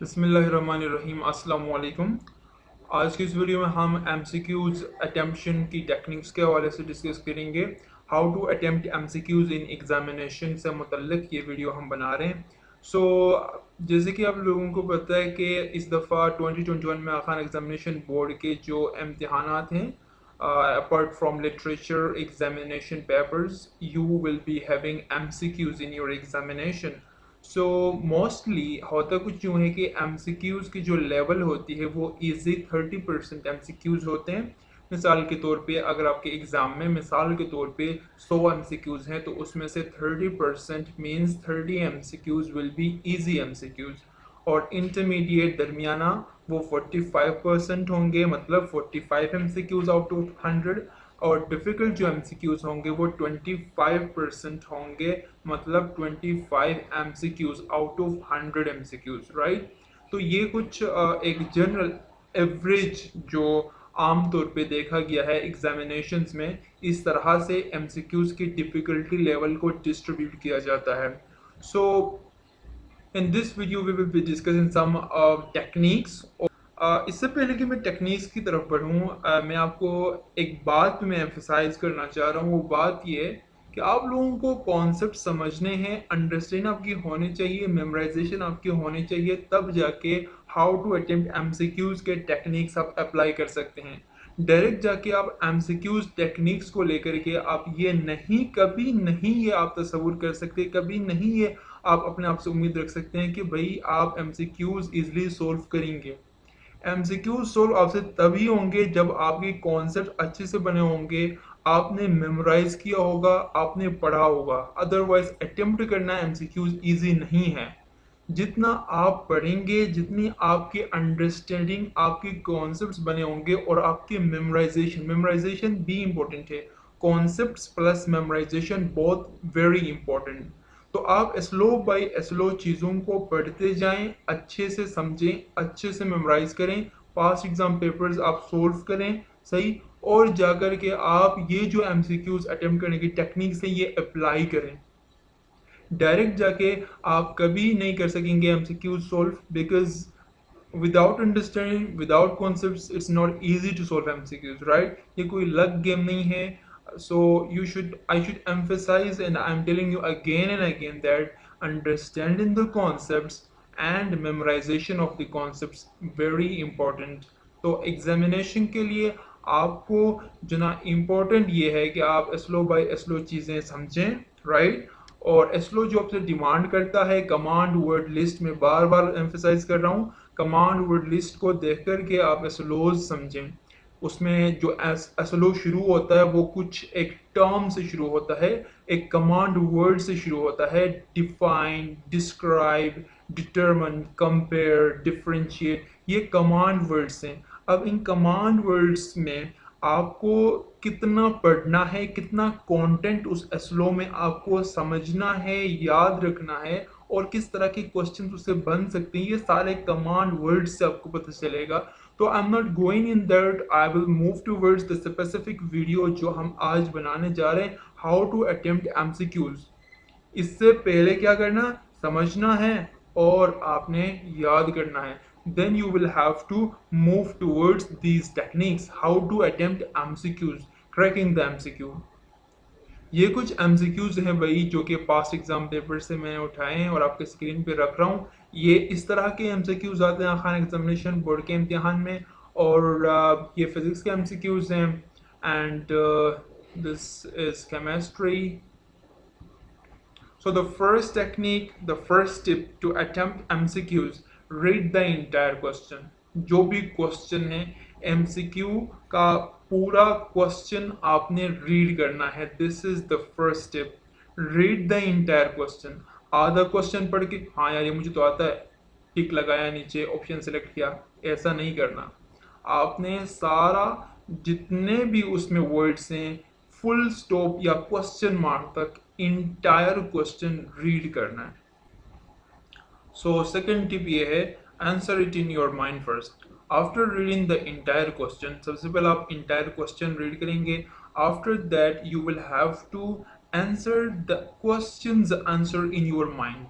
बिस्मिल्लाहिर्रहमानिर्रहीम अस्सलाम वालेकुम। आज की इस वीडियो में हम एमसीक्यूज़ अटेम्प्शन की टेक्निक्स के हवाले से डिस्कस करेंगे। How to attempt MCQs in examination से मुतल्लिक ये वीडियो हम बना रहे हैं। जैसे कि आप लोगों को पता है कि इस दफ़ा 2021 में खान एग्जामिनेशन बोर्ड के जो इम्तिहानात हैं, apart from literature examination papers, you will be having MCQs in your examination. So mostly होता कुछ यूँ है कि एमसीक्यूज़ की जो लेवल होती है वो इजी 30% एमसीक्यूज़ होते हैं। मिसाल के तौर पे अगर आपके एग्ज़ाम में मिसाल के तौर पे 100 एमसीक्यूज़ हैं तो उसमें से 30% means 30 MCQs will be easy MCQs. और इंटरमीडिएट दरमियाना वो 45% होंगे, मतलब 45 एमसीक्यूज़ आउट ऑफ 100। और डिफ़िकल्ट जो एमसीक्यूज़ होंगे वो 25% होंगे, मतलब 25 MCQs out of 100 MCQs, right. तो ये कुछ एक जनरल एवरेज जो आम तौर पे देखा गया है एग्जामिनेशंस में, इस तरह से एमसीक्यूज़ की डिफ़िकल्टी लेवल को डिस्ट्रीब्यूट किया जाता है। So in this video we will be discussing some techniques. इससे पहले कि मैं टेक्निक्स की तरफ बढ़ूँ, मैं आपको एक बात पे मैं एम्फसाइज करना चाह रहा हूँ। वो बात ये है कि आप लोगों को कॉन्सेप्ट समझने हैं, अंडरस्टैंड आपकी होनी चाहिए, मेमोराइजेशन आपकी होनी चाहिए, तब जाके हाउ टू अटेम्प्ट एमसीक्यूज़ के टेक्निक्स आप अप्लाई कर सकते हैं। डायरेक्ट जाके आप एमसीक्यूज़ टेक्निक्स को लेकर के आप ये नहीं, कभी नहीं ये आप तस्वुर कर सकते, कभी नहीं ये आप अपने आप से उम्मीद रख सकते हैं कि भाई आप एमसीक्यूज़ ईजिली सोल्व करेंगे। एमसीक्यू सोल्व आपसे तभी होंगे जब आपके कॉन्सेप्ट अच्छे से बने होंगे, आपने मेमोराइज किया होगा, आपने पढ़ा होगा। अदरवाइज अटेम्प्ट करना एमसीक्यूज इजी नहीं है। जितना आप पढ़ेंगे, जितनी आपकी अंडरस्टैंडिंग, आपके कॉन्सेप्ट्स बने होंगे और आपकी मेमोराइजेशन मेमोराइजेशन भी इम्पोर्टेंट है। कॉन्सेप्ट्स प्लस मेमोराइजेशन बहुत वेरी इंपॉर्टेंट। तो आप स्लो बाय स्लो चीज़ों को पढ़ते जाएं, अच्छे से समझें, अच्छे से मेमोराइज करें, पास्ट एग्जाम पेपर्स आप सोल्व करें, सही। और जाकर के आप ये जो एमसीक्यूज अटेम्प्ट करने की टेक्निक्स हैं ये अप्लाई करें। डायरेक्ट जाके आप कभी नहीं कर सकेंगे MCQs solve, because without understanding, without concepts, it's not easy to solve MCQs, right. ये कोई लक गेम नहीं है। So I should emphasize, and I'm telling you again and again, that understanding the concepts and memorization of the concepts very important. तो examination के लिए आपको जो ना इम्पोर्टेंट ये है कि आप स्लो बाय स्लो चीज़ें समझें, राइट। और स्लो जो आपसे डिमांड करता है कमांड वर्ड लिस्ट में, बार बार एम्फेसाइज कर रहा हूँ, कमांड वर्ड लिस्ट को देख करके आप स्लोज समझें। उसमें जो एसएलओ शुरू होता है वो कुछ एक टर्म से शुरू होता है, एक कमांड वर्ड से शुरू होता है। Define, describe, determine, compare, differentiate, ये कमांड वर्ड्स हैं। अब इन कमांड वर्ड्स में आपको कितना पढ़ना है, कितना कंटेंट उस एसएलओ में आपको समझना है, याद रखना है, और किस तरह के क्वेश्चन उससे बन सकते हैं, ये सारे कमांड वर्ड से आपको पता चलेगा। तो I am not going in that, I will move towards the specific video जो हम आज बनाने जा रहे हैं, हाउ टू अटेम्प्ट एमसीक्यूज। इससे पहले क्या करना, समझना है और आपने याद करना है। Then you will have to move towards these techniques, how to attempt MCQs, cracking the MCQ. ये कुछ एमसीक्यूज हैं भाई जो कि पास्ट एग्जाम पेपर से मैंने उठाए हैं और आपके स्क्रीन पे रख रहा हूँ। ये इस तरह के एमसीक्यूज आते हैं खान एग्जामिनेशन बोर्ड के इम्तिहान में। और ये फिजिक्स के एमसीक्यूज हैं, and this is chemistry. So the first technique, the first tip to attempt MCQs, read the entire question. जो भी क्वेश्चन है MCQ का पूरा क्वेश्चन आपने रीड करना है। This is the first tip, read the entire question. आधा question पढ़ के हाँ यार ये मुझे तो आता है, टिक लगाया, नीचे ऑप्शन सेलेक्ट किया, ऐसा नहीं करना। आपने सारा जितने भी उसमें वर्ड्स हैं, फुल स्टॉप या क्वेश्चन मार्क तक इंटायर क्वेश्चन रीड करना है। सो सेकंड टिप ये है, answer it in your mind first. After reading the entire question, सबसे पहले आप इंटायर क्वेश्चन रीड करेंगे। After that you will have to answer the questions answer in your mind.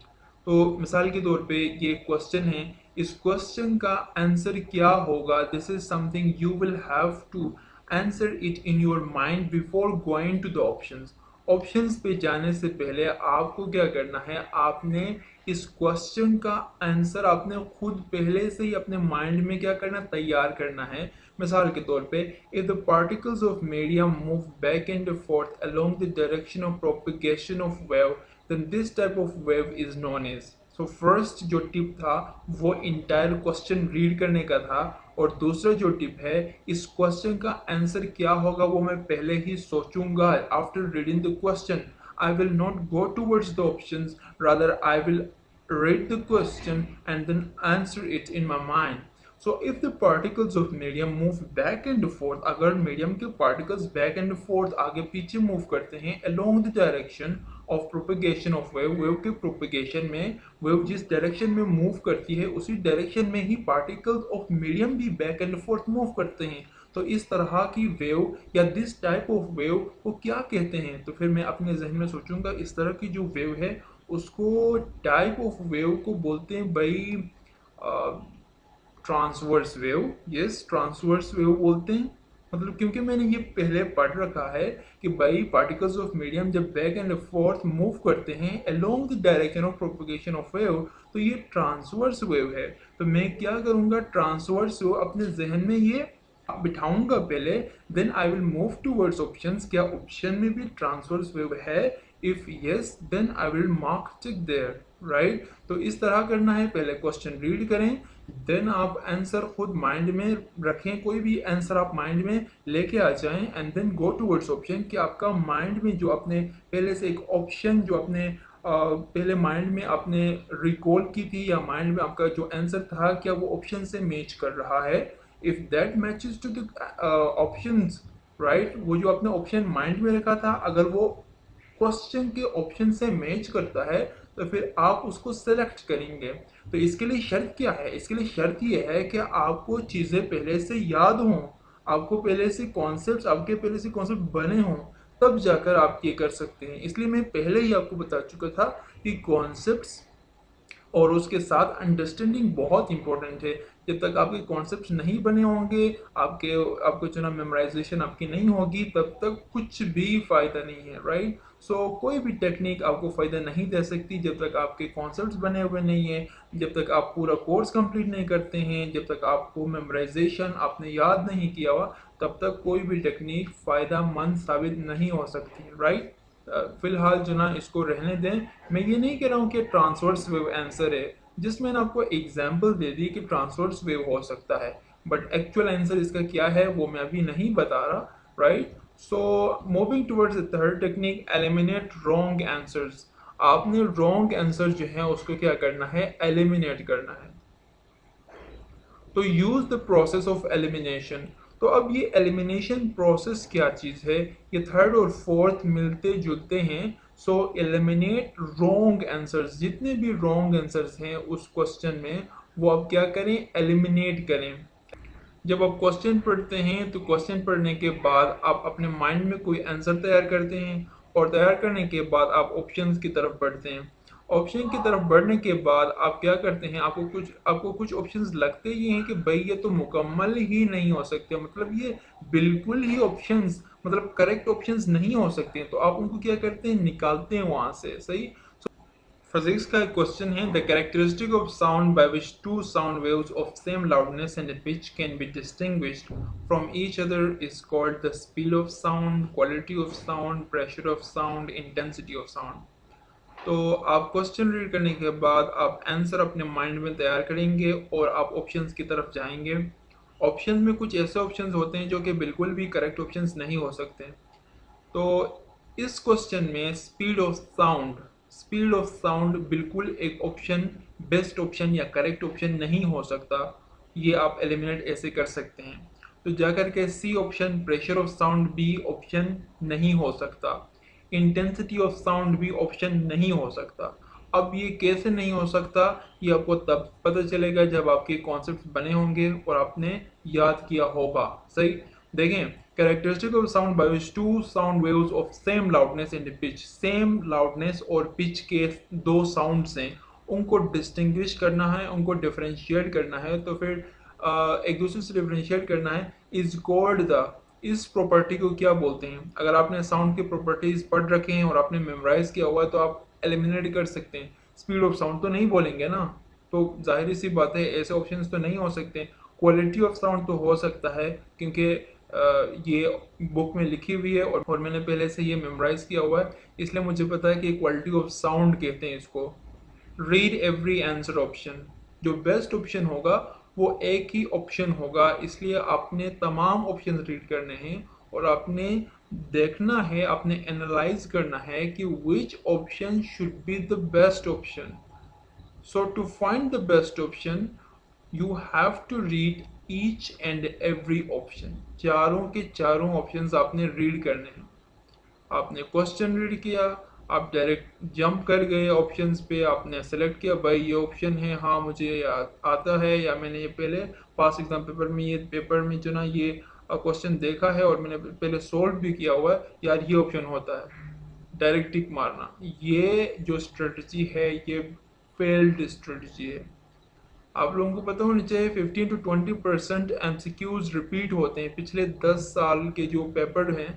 तो मिसाल के तौर पे ये क्वेश्चन है इस क्वेश्चन का आंसर क्या होगा, this is something you will have to answer it in your mind before going to the options. Options पे जाने से पहले आपको क्या करना है, आपने इस क्वेश्चन का आंसर आपने खुद पहले से ही अपने माइंड में क्या करना, तैयार करना है। मिसाल के तौर पे, if the particles of medium move back and forth along the direction of propagation of wave, then this type of wave is known as. So first जो टिप था वो इंटायर क्वेश्चन रीड करने का था, और दूसरा जो टिप है, इस क्वेश्चन का आंसर क्या होगा वो मैं पहले ही सोचूंगा। After reading the question I will not go towards the options, rather I will read the question and then answer it in my mind. So if the particles of medium move back and forth, अगर medium के particles back and forth आगे पीछे move करते हैं along the direction of propagation of wave, wave के propagation में wave जिस direction में move करती है उसी direction में ही particles of medium भी back and forth move करते हैं। तो इस तरह की वेव या दिस टाइप ऑफ वेव को क्या कहते हैं, तो फिर मैं अपने जहन में सोचूंगा इस तरह की जो वेव है उसको टाइप ऑफ वेव को बोलते हैं भाई transverse wave. Yes, transverse wave बोलते हैं। मतलब क्योंकि मैंने ये पहले पढ़ रखा है कि भाई पार्टिकल्स ऑफ मीडियम जब बैक एंड फोर्थ मूव करते हैं along the direction of propagation of wave, तो ये ट्रांसवर्स वेव है। तो मैं क्या करूँगा, ट्रांसवर्स वेव अपने जहन में ये बिठाऊंगा पहले, then I will move towards options. क्या ऑप्शन में भी ट्रांसवर्स वेव है? If yes then I will mark tick there, right. तो इस तरह करना है, पहले क्वेश्चन रीड करें, देन आप आंसर खुद माइंड में रखें, कोई भी आंसर आप माइंड में लेके आ जाएं and then go towards option. कि आपका माइंड में जो आपने पहले से एक ऑप्शन जो आपने पहले माइंड में आपने रिकॉल की थी, या माइंड में आपका जो आंसर था क्या वो ऑप्शन से मैच कर रहा है। If that matches to the options, right, वो जो आपने ऑप्शन माइंड में रखा था अगर वो क्वेश्चन के ऑप्शन से मैच करता है तो फिर आप उसको सेलेक्ट करेंगे। तो इसके लिए शर्त क्या है, इसके लिए शर्त ये है कि आपको चीज़ें पहले से याद हों, आपको पहले से कॉन्सेप्ट्स आपके पहले से कॉन्सेप्ट बने हों, तब जाकर आप ये कर सकते हैं। इसलिए मैं पहले ही आपको बता चुका था कि कॉन्सेप्ट्स और उसके साथ अंडरस्टैंडिंग बहुत इंपॉर्टेंट है। जब तक आपके कॉन्सेप्ट्स नहीं बने होंगे, आपको जो ना मेमोराइजेशन आपकी नहीं होगी, तब तक कुछ भी फ़ायदा नहीं है, राइट। सो कोई भी टेक्निक आपको फ़ायदा नहीं दे सकती जब तक आपके कॉन्सेप्ट्स बने हुए नहीं हैं, जब तक आप पूरा कोर्स कंप्लीट नहीं करते हैं, जब तक आपको मेमोराइजेशन आपने याद नहीं किया हुआ, तब तक कोई भी टेक्निक फ़ायदा मंद साबित नहीं हो सकती, राइट। फिलहाल जो ना इसको रहने दें। मैं ये नहीं कह रहा हूँ कि ट्रांसवर्स वेव आंसर है, जिस मैंने आपको एग्जांपल दे दी कि ट्रांसवर्स वेव हो सकता है, बट एक्चुअल आंसर इसका क्या है वो मैं अभी नहीं बता रहा, right. So moving towards the third technique, eliminate wrong answers. आपने रॉन्ग आंसर जो है उसको क्या करना है, एलिमिनेट करना है। तो use the process of elimination. तो अब ये एलिमिनेशन प्रोसेस क्या चीज़ है, ये थर्ड और फोर्थ मिलते जुलते हैं। सो एलिमिनेट रॉन्ग आंसर्स, जितने भी रॉन्ग आंसर्स हैं उस क्वेश्चन में वो आप क्या करें, एलिमिनेट करें। जब आप क्वेश्चन पढ़ते हैं तो क्वेश्चन पढ़ने के बाद आप अपने माइंड में कोई आंसर तैयार करते हैं, और तैयार करने के बाद आप ऑप्शंस की तरफ बढ़ते हैं। ऑप्शन की तरफ बढ़ने के बाद आप क्या करते हैं, आपको कुछ ऑप्शंस लगते ही हैं कि भाई ये तो मुकम्मल ही नहीं हो सकते, मतलब ये बिल्कुल ही ऑप्शंस मतलब करेक्ट ऑप्शंस नहीं हो सकते, तो आप उनको क्या करते हैं, निकालते हैं वहाँ से, सही। फिजिक्स का एक क्वेश्चन है, the characteristic of sound by which two sound waves of same loudness and pitch can be distinguished from each other is called the speed of sound, quality of sound, pressure of sound, intensity of sound. तो आप question read करने के बाद आप answer अपने mind में तैयार करेंगे और आप ऑप्शंस की तरफ जाएंगे। ऑप्शंस में कुछ ऐसे ऑप्शंस होते हैं जो कि बिल्कुल भी करेक्ट ऑप्शंस नहीं हो सकते। तो इस क्वेश्चन में स्पीड ऑफ साउंड बिल्कुल एक ऑप्शन, बेस्ट ऑप्शन या करेक्ट ऑप्शन नहीं हो सकता। ये आप एलिमिनेट ऐसे कर सकते हैं। तो जाकर के C option, pressure of sound भी ऑप्शन नहीं हो सकता। इंटेंसिटी ऑफ साउंड भी ऑप्शन नहीं हो सकता। अब ये कैसे नहीं हो सकता, ये आपको तब पता चलेगा जब आपके कॉन्सेप्ट बने होंगे और आपने याद किया होगा, सही। देखें, characteristic of sound by which two sound waves of same loudness and pitch, same loudness और पिच के दो साउंड्स हैं उनको डिस्टिंग्विश करना है, उनको डिफरेंशिएट करना है, तो फिर एक दूसरे से डिफरेंशिएट करना है। इज कॉल्ड द, इस प्रॉपर्टी को क्या बोलते हैं? अगर आपने साउंड की प्रॉपर्टीज पढ़ रखे हैं और आपने मेमोराइज किया हुआ है तो आप एलिमिनेट कर सकते हैं। स्पीड ऑफ साउंड तो नहीं बोलेंगे ना, तो जाहिर सी बात है ऐसे ऑप्शंस तो नहीं हो सकते। क्वालिटी ऑफ साउंड तो हो सकता है, क्योंकि ये बुक में लिखी हुई है और मैंने पहले से ये मेमोराइज किया हुआ है, इसलिए मुझे पता है कि क्वालिटी ऑफ साउंड कहते हैं इसको। रीड एवरी आंसर ऑप्शन, जो बेस्ट ऑप्शन होगा वो एक ही ऑप्शन होगा, इसलिए आपने तमाम ऑप्शन रीड करने हैं और आपने देखना है, आपने एनालाइज करना है कि which option should be the best option. So to find the best option you have to read each and every option. चारों के चारों ऑप्शंस आपने रीड करने हैं। आपने क्वेश्चन रीड किया, आप डायरेक्ट जंप कर गए ऑप्शंस पे, आपने सेलेक्ट किया भाई ये ऑप्शन है, हाँ मुझे आता है, या मैंने ये पहले पास एग्जाम पेपर में ये पेपर में जो ना ये क्वेश्चन देखा है और मैंने पहले सोल्व भी किया हुआ है, यार ये ऑप्शन होता है, डायरेक्ट टिक मारना। ये जो स्ट्रेटजी है ये फेल्ड स्ट्रेटजी है। आप लोगों को पता होना चाहिए 15 to 20% एमसीक्यूज रिपीट होते हैं। पिछले 10 साल के जो पेपर हैं,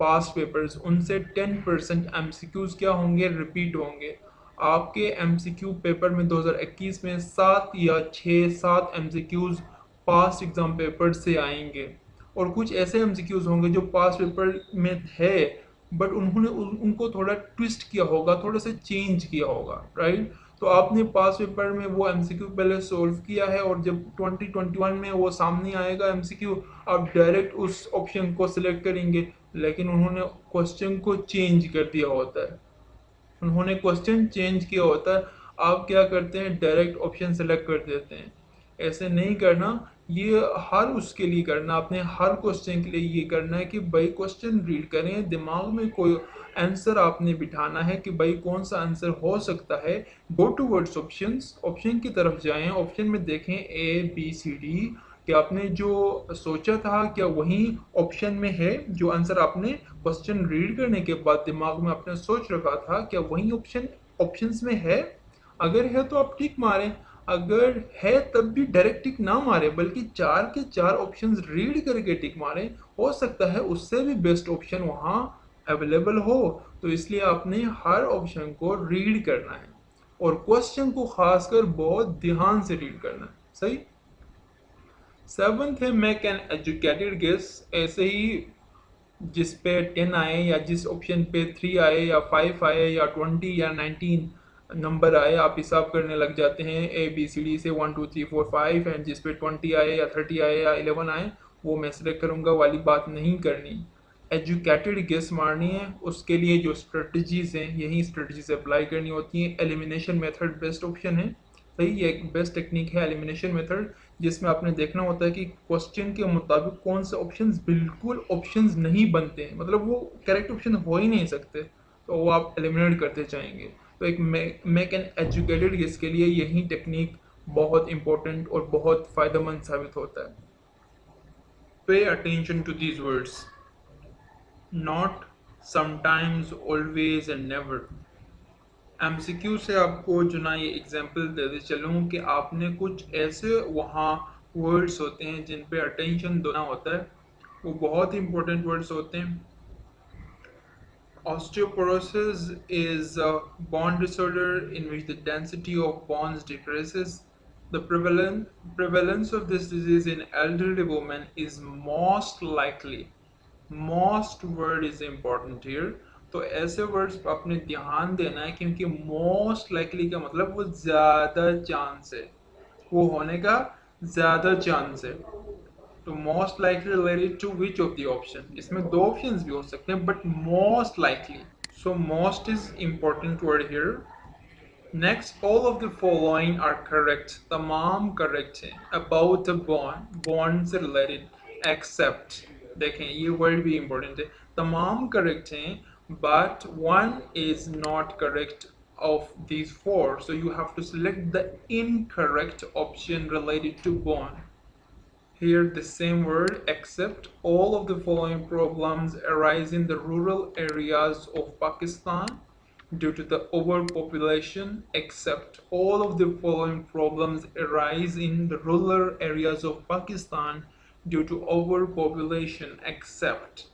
पास्ट पेपर्स, उनसे 10% एमसीक्यूज क्या होंगे, रिपीट होंगे। आपके एमसीक्यू पेपर में 2021 में 7 या 6-7 एमसीक्यूज पास्ट एग्जाम पेपर से आएंगे, और कुछ ऐसे एमसीक्यूज होंगे जो पास्ट पेपर में है बट उन्होंने उनको थोड़ा ट्विस्ट किया होगा, थोड़ा सा चेंज किया होगा, राइट। तो आपने पास पेपर में वो एमसीक्यू पहले सोल्व किया है और जब 2021 में वो सामने आएगा एमसीक्यू, आप डायरेक्ट उस ऑप्शन को सिलेक्ट करेंगे, लेकिन उन्होंने क्वेश्चन को चेंज कर दिया होता है, उन्होंने क्वेश्चन चेंज किया होता है। आप क्या करते हैं, डायरेक्ट ऑप्शन सेलेक्ट कर देते हैं। ऐसे नहीं करना, ये हर उसके लिए करना, आपने हर क्वेश्चन के लिए ये करना है कि भाई क्वेश्चन रीड करें, दिमाग में कोई आंसर आपने बिठाना है कि भाई कौन सा आंसर हो सकता है। गो टूवर्ड्स ऑप्शंस, ऑप्शन की तरफ जाएं, ऑप्शन में देखें ए बी सी डी, कि आपने जो सोचा था क्या वही ऑप्शन में है, जो आंसर आपने क्वेश्चन रीड करने के बाद दिमाग में आपने सोच रखा था क्या वही ऑप्शन ऑप्शंस में है। अगर है तो आप टिक मारें, अगर है तब भी डायरेक्ट टिक ना मारे बल्कि चार के चार ऑप्शंस रीड करके टिक मारें, हो सकता है उससे भी बेस्ट ऑप्शन वहां अवेलेबल हो। तो इसलिए आपने हर ऑप्शन को रीड करना है और क्वेश्चन को खासकर बहुत ध्यान से रीड करना है, सही। सेवंथ है मेक एन एजुकेटेड गेस। ऐसे ही जिस पे 10 आए या जिस ऑप्शन पे 3 आए या 5 आए या 20 या 19 नंबर आए, आप हिसाब करने लग जाते हैं ए बी सी डी से 1 2 3 4 5, एंड जिस पे 20 आए या 30 आए या 11 आए वो मैं सेलेक्ट करूँगा वाली बात नहीं करनी। एजुकेटेड गेस मारनी है, उसके लिए जो स्ट्रेटजीज हैं यही स्ट्रेटजीज अप्लाई करनी होती हैं। एलिमिनेशन मेथड बेस्ट ऑप्शन है, सही, ये एक बेस्ट टेक्निक है एलिमिनेशन मेथड, जिसमें आपने देखना होता है कि क्वेश्चन के मुताबिक कौन से ऑप्शंस बिल्कुल ऑप्शंस नहीं बनते हैं, मतलब वो करेक्ट ऑप्शन हो ही नहीं सकते, तो वो आप एलिमिनेट करते जाएंगे। तो एक मेक एन एजुकेटेड गेस के लिए यही टेक्निक बहुत इंपॉर्टेंट और बहुत फ़ायदेमंद साबित होता है। Pay attention to these words, not, sometimes, always and never. MCQ से आपको जो ना ये एग्जांपल देते चलूँ कि आपने कुछ ऐसे वहाँ वर्ड्स होते हैं जिन पे अटेंशन देना होता है, वो बहुत इंपॉर्टेंट वर्ड्स होते हैं। Osteoporosis is a bone disorder in which the density of bones decreases. The prevalence of this disease in elderly women is most likely, most word is important here। तो ऐसे words पर आपने ध्यान देना है क्योंकि मोस्ट लाइकली का मतलब वो ज्यादा चांस है, वो होने का ज्यादा चांस है। तो most likely related to which of the option, इसमें दो ऑप्शंस भी हो सकते हैं but most likely, so most is important word here. Next, all of the following are correct, तमाम करेक्ट हैं। अबाउट द बॉन्ड, बॉन्ड से रिलेटेड, एक्सेप्ट, देखें ये वर्ड भी इंपॉर्टेंट है, तमाम करेक्ट हैं but one is not correct of these four, so you have to select the incorrect option related to bond. Here the same word, except all of the following problems arise in the rural areas of Pakistan due to the overpopulation, except all of the following problems arise in the rural areas of Pakistan due to overpopulation, except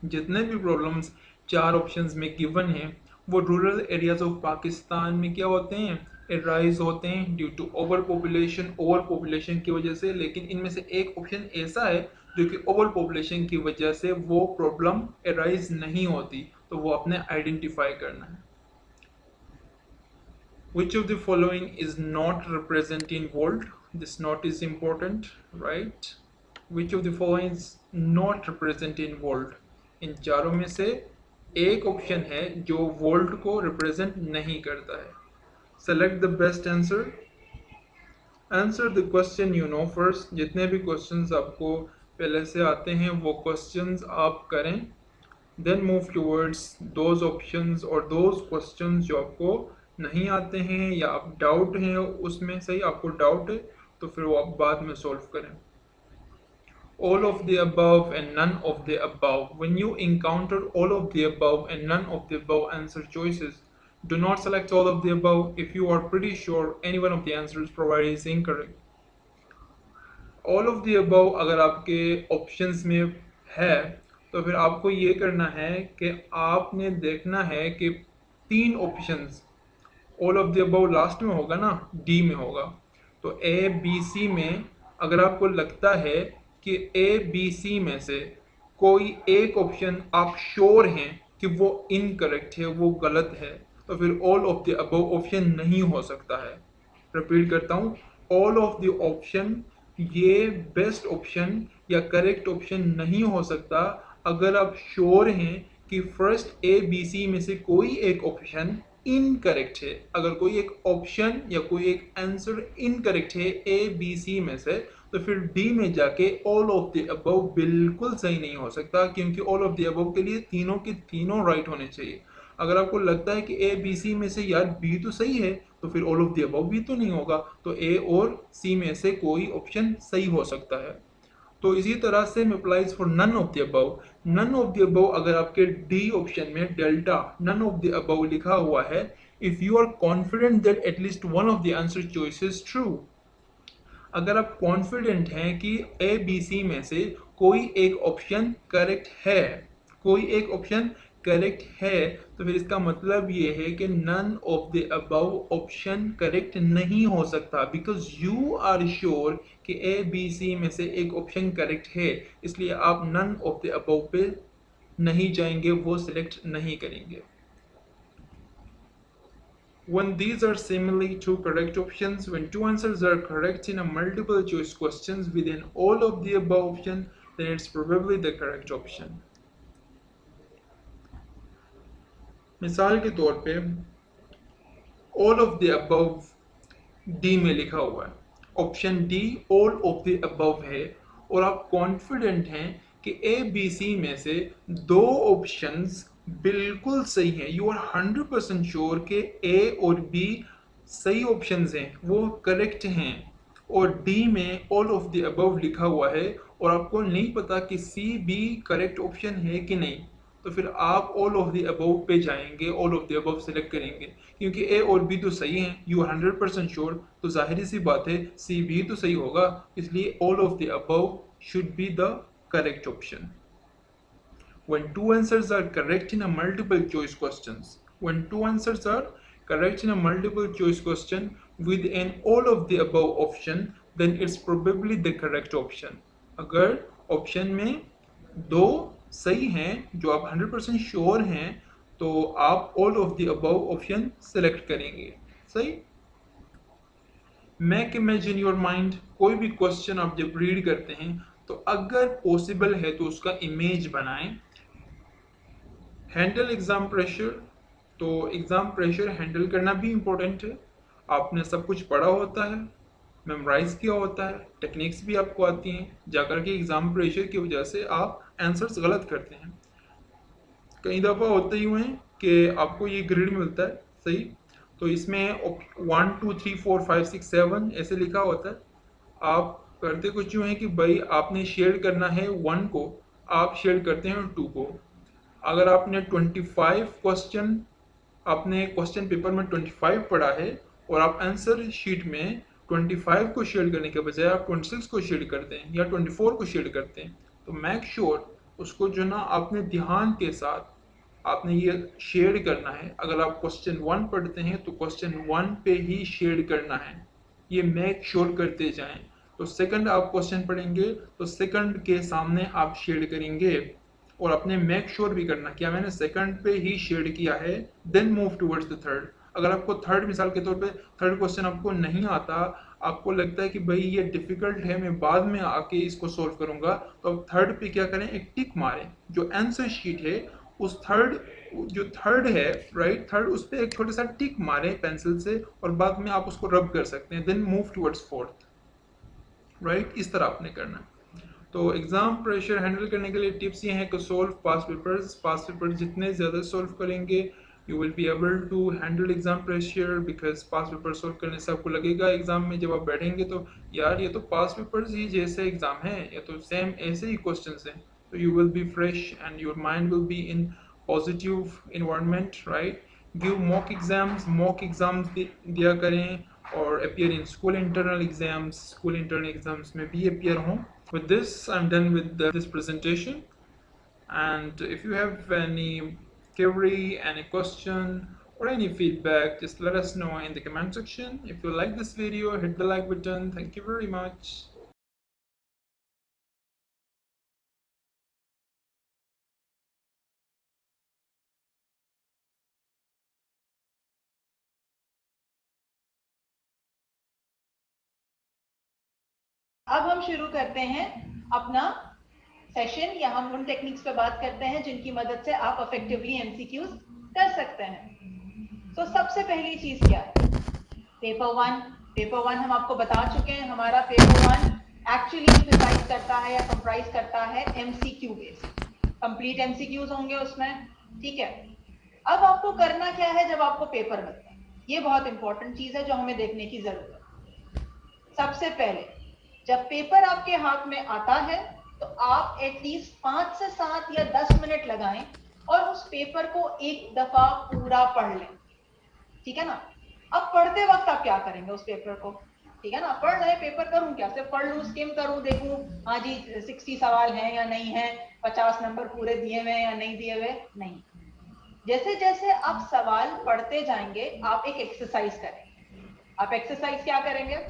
जितने भी problems चार options में given हैं वो rural areas of Pakistan में क्या होते हैं, एराइज होते हैं ड्यू टू ओवर पॉपुलेशन की वजह से। लेकिन इनमें से एक ऑप्शन ऐसा है जो कि ओवर पॉपुलेशन की वजह से वो प्रॉब्लम एराइज नहीं होती, तो वो आपने आइडेंटिफाई करना है। Which of the following is not represented in bold? This note is important, right? Which of the following is not represented in bold? इन चारों में से एक ऑप्शन है जो वोल्ट को रिप्रेजेंट नहीं करता है। Select the best answer. Answer the question you know first. जितने भी क्वेश्चंस आपको पहले से आते हैं वो क्वेश्चंस आप करें, then move towards those options और दोज क्वेश्चंस जो आपको नहीं आते हैं या आप डाउट हैं उसमें से ही आपको डाउट है तो फिर वो आप बाद में सॉल्व करें। All of the above and none of the above. When you encounter all of the above and none of the above answer choices, do not select all of the above if you are pretty sure any one of the answers provided is incorrect. All of the above अगर आपके options में है तो फिर आपको ये करना है कि आपने देखना है कि तीन options, all of the above last में होगा ना, डी में होगा, तो ए बी सी में अगर आपको लगता है कि ए बी सी में से कोई एक ऑप्शन आप श्योर हैं कि वो इनकरेक्ट है, वो गलत है, तो फिर all of the above option नहीं हो सकता है। रिपीट करता हूँ, ऑल ऑफ द ऑप्शन ये बेस्ट ऑप्शन या करेक्ट ऑप्शन नहीं हो सकता अगर आप श्योर हैं कि फर्स्ट ए बी सी में से कोई एक ऑप्शन इनकरेक्ट है। अगर कोई एक ऑप्शन या कोई एक आंसर इनकरेक्ट है ए बी सी में से तो फिर डी में जाके ऑल ऑफ द अबव बिल्कुल सही नहीं हो सकता, क्योंकि ऑल ऑफ द अबव के लिए तीनों के तीनों राइट होने चाहिए। अगर आपको लगता है कि ए बी सी में से यार बी तो सही है तो फिर ऑल ऑफ द अबव भी तो नहीं होगा, तो ए और सी में से कोई ऑप्शन सही हो सकता है। तो इसी तरह से applies for none of the above. None of the above अगर आपके डी ऑप्शन में delta none of the above लिखा हुआ है, if you are confident that at least one of the answer choice is true, अगर आप कॉन्फिडेंट हैं कि ए बी सी में से कोई एक ऑप्शन करेक्ट है, कोई एक ऑप्शन करेक्ट है, तो फिर इसका मतलब ये है कि none of the above option correct नहीं हो सकता, बिकॉज यू आर श्योर कि ए बी सी में से एक ऑप्शन करेक्ट है, इसलिए आप नन ऑफ द अबव पे नहीं जाएंगे, वो सिलेक्ट नहीं करेंगे। When these are similarly two correct options, when two answers are correct in a multiple choice questions within all of the above option, then it's probably the correct option. मिसाल के तौर पे all of the above D में लिखा हुआ है, option D all of the above है और आप कॉन्फिडेंट हैं कि ए बी सी में से दो ऑप्शंस बिल्कुल सही है, यू आर 100% श्योर कि ए और बी सही ऑप्शंस हैं, वो करेक्ट हैं, और डी में ऑल ऑफ द अबव लिखा हुआ है और आपको नहीं पता कि सी बी करेक्ट ऑप्शन है कि नहीं, तो फिर आप ऑल ऑफ द अबव पे जाएंगे, all of the above select करेंगे, क्योंकि ए और बी तो सही हैं, यू आर 100% श्योर, तो जाहिर सी बात है सी बी तो सही होगा, इसलिए all of the above should be the correct option. When two answers are correct in a multiple choice questions, when two answers are correct in a multiple choice question with an all of the above option, then it's probably the correct option. अगर option में दो सही हैं जो आप 100% sure हैं तो आप all of the above option select करेंगे। सही। Make imagine your mind, कोई भी क्वेश्चन आप जब रीड करते हैं तो अगर पॉसिबल है तो उसका इमेज बनाएं। हैंडल एग्जाम प्रेशर, तो एग्जाम प्रेशर हैंडल करना भी इम्पोर्टेंट है। आपने सब कुछ पढ़ा होता है, मेमोराइज किया होता है, टेक्निक्स भी आपको आती हैं, जाकर के एग्जाम प्रेशर की वजह से आप आंसर्स गलत करते हैं। कई दफ़ा होते ही हुए हैं कि आपको ये ग्रेड मिलता है, सही, तो इसमें 1 2 3 4 5 6 7 ऐसे लिखा होता है। आप करते कुछ यूँ हैं कि भाई आपने शेयर करना है 1 को, आप शेयर करते हैं 2 को। अगर आपने 25 क्वेश्चन आपने क्वेश्चन पेपर में 25 पढ़ा है और आप आंसर शीट में 25 को शेड करने के बजाय आप 26 को शेड करते हैं या 24 को शेड करते हैं, तो मेक श्योर उसको जो ना आपने ध्यान के साथ आपने ये शेड करना है। अगर आप क्वेश्चन 1 पढ़ते हैं तो क्वेश्चन 1 पे ही शेड करना है, ये मेक श्योर करते जाएं। तो सेकंड आप क्वेश्चन पढ़ेंगे तो सेकंड के सामने आप शेड करेंगे और अपने मेक श्योर भी करना क्या मैंने सेकंड पे ही शेड किया है, then move towards the third. अगर आपको थर्ड, मिसाल के तौर पे थर्ड क्वेश्चन आपको नहीं आता, आपको लगता है कि भाई ये डिफिकल्ट है, मैं बाद में आके इसको सोल्व करूंगा, तो आप थर्ड पे क्या करें, एक टिक मारें। जो आंसर शीट है उस थर्ड, जो थर्ड है राइट, थर्ड उस पर एक छोटा सा टिक मारें पेंसिल से और बाद में आप उसको रब कर सकते हैं, then move towards fourth. Right, इस तरह आपने करना है। तो एग्जाम प्रेशर हैंडल करने के लिए टिप्स ये हैं कि solve past papers. Past paper जितने ज़्यादा सोल्व करेंगे you will be able to handle exam pressure, because past paper solve करने से आपको लगेगा एग्जाम में जब आप बैठेंगे तो यार ये तो पास्ट पेपर्स ही जैसे एग्जाम है, ये तो सेम ऐसे ही क्वेश्चंस हैं। तो you will B fresh and your mind will be in positive environment. Right, give mock exams दिया करें और appear in school internal exams, school internal exams में भी appear हों। With this, I'm done with this presentation. And if you have any query, any question, or any feedback, just let us know in the comment section. If you like this video, hit the like button. Thank you very much. अब हम शुरू करते हैं अपना session, या हम उन techniques पे बात करते हैं जिनकी मदद से आप इफेक्टिवली एमसीक्यूज कर सकते हैं। तो सबसे पहली चीज क्या है, पेपर वन हम आपको बता चुके हैं। हमारा पेपर वन एक्चुअली एम्फसाइज करता है या कंप्राइज करता है एमसीक्यू बेस्ड, कंप्लीट एमसीक्यूज होंगे उसमें। ठीक है, अब आपको करना क्या है जब आपको पेपर मिलता है, ये बहुत इंपॉर्टेंट चीज है जो हमें देखने की जरूरत है। सबसे पहले जब पेपर आपके हाथ में आता है तो आप एटलीस्ट 5 से 7 या 10 मिनट लगाएं और उस पेपर को एक दफा पूरा पढ़ लें। ठीक है ना। अब पढ़ते वक्त आप क्या करेंगे उस पेपर को, ठीक है ना, पढ़ रहे पेपर, करूं क्या, सिर्फ पढ़ लूं, स्किम करूं, देखूं हाँ जी 60 सवाल हैं या नहीं है, 50 नंबर पूरे दिए हुए या नहीं दिए हुए, नहीं। जैसे जैसे आप सवाल पढ़ते जाएंगे आप एक एक्सरसाइज करेंगे। आप एक्सरसाइज क्या करेंगे,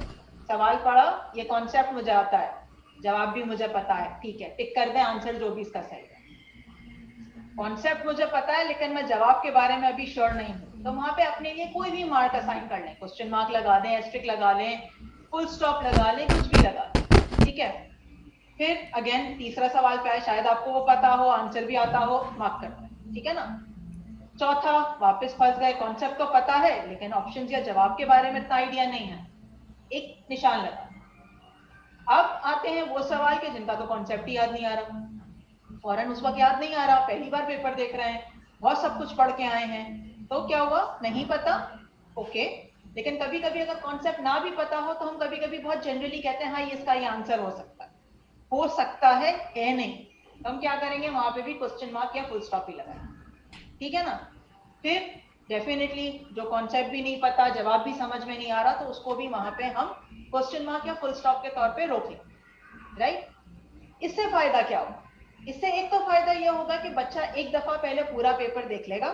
सवाल पढ़ा, ये कॉन्सेप्ट मुझे आता है, जवाब भी मुझे पता है, ठीक है, टिक कर दें आंसर जो भी इसका सही है। कॉन्सेप्ट मुझे पता है लेकिन मैं जवाब के बारे में अभी श्योर नहीं हूं, तो वहां पे अपने लिए कोई भी मार्क असाइन कर लें, क्वेश्चन मार्क लगा दें, एस्ट्रिक लगा लें, फुल स्टॉप लगा लें, कुछ भी लगा लें। ठीक है, फिर अगेन तीसरा सवाल पे आए, शायद आपको वो पता हो, आंसर भी आता हो, मार्क कर दें। ठीक है ना। चौथा, वापस फंस गए, कॉन्सेप्ट तो पता है लेकिन ऑप्शन या जवाब के बारे में इतना आइडिया नहीं है, एक निशान लगा। अब आते हैं वो सवाल के जिनका तो कॉन्सेप्ट ही याद नहीं आ रहा, फौरन उस वक्त याद नहीं आ रहा, पहली बार पेपर देख रहे हैं, बहुत सब कुछ पढ़ के आए हैं, तो क्या हुआ, नहीं पता, ओके। लेकिन कभी कभी अगर कॉन्सेप्ट ना भी पता हो तो हम कभी कभी बहुत जनरली कहते हैं हाँ ये इसका ये आंसर हो सकता है नहीं, तो हम क्या करेंगे, वहां पे भी क्वेश्चन मार्क या फुल स्टॉप ही लगाएंगे। ठीक है ना। फिर डेफिनेटली जो कॉन्सेप्ट भी नहीं पता, जवाब भी समझ में नहीं आ रहा, तो उसको भी वहां पे हम क्वेश्चन मार्क या फुल स्टॉप के तौर पे रोक लेंगे। राइट, इससे फायदा क्या होगा, इससे एक तो फायदा यह होगा कि बच्चा एक दफा पहले पूरा पेपर देख लेगा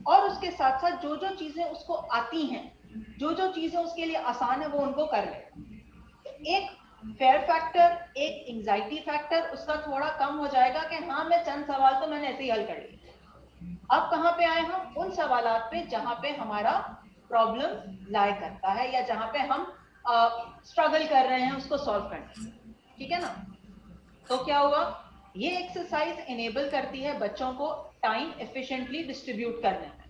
और उसके साथ साथ जो जो चीजें उसको आती हैं, जो जो चीजें उसके लिए आसान है वो उनको कर लेगा। एक फेयर फैक्टर, एक एंजाइटी फैक्टर उसका थोड़ा कम हो जाएगा कि हाँ मैं चंद सवाल तो मैंने ऐसे ही हल कर लिए। अब कहां पे आए हम, उन सवालात पे जहां पे हमारा प्रॉब्लम लाए करता है या जहां पे हम स्ट्रगल कर रहे हैं उसको सॉल्व करने। ठीक है ना। तो क्या हुआ, ये एक्सरसाइज इनेबल करती है बच्चों को टाइम एफिशिएंटली डिस्ट्रीब्यूट करने में,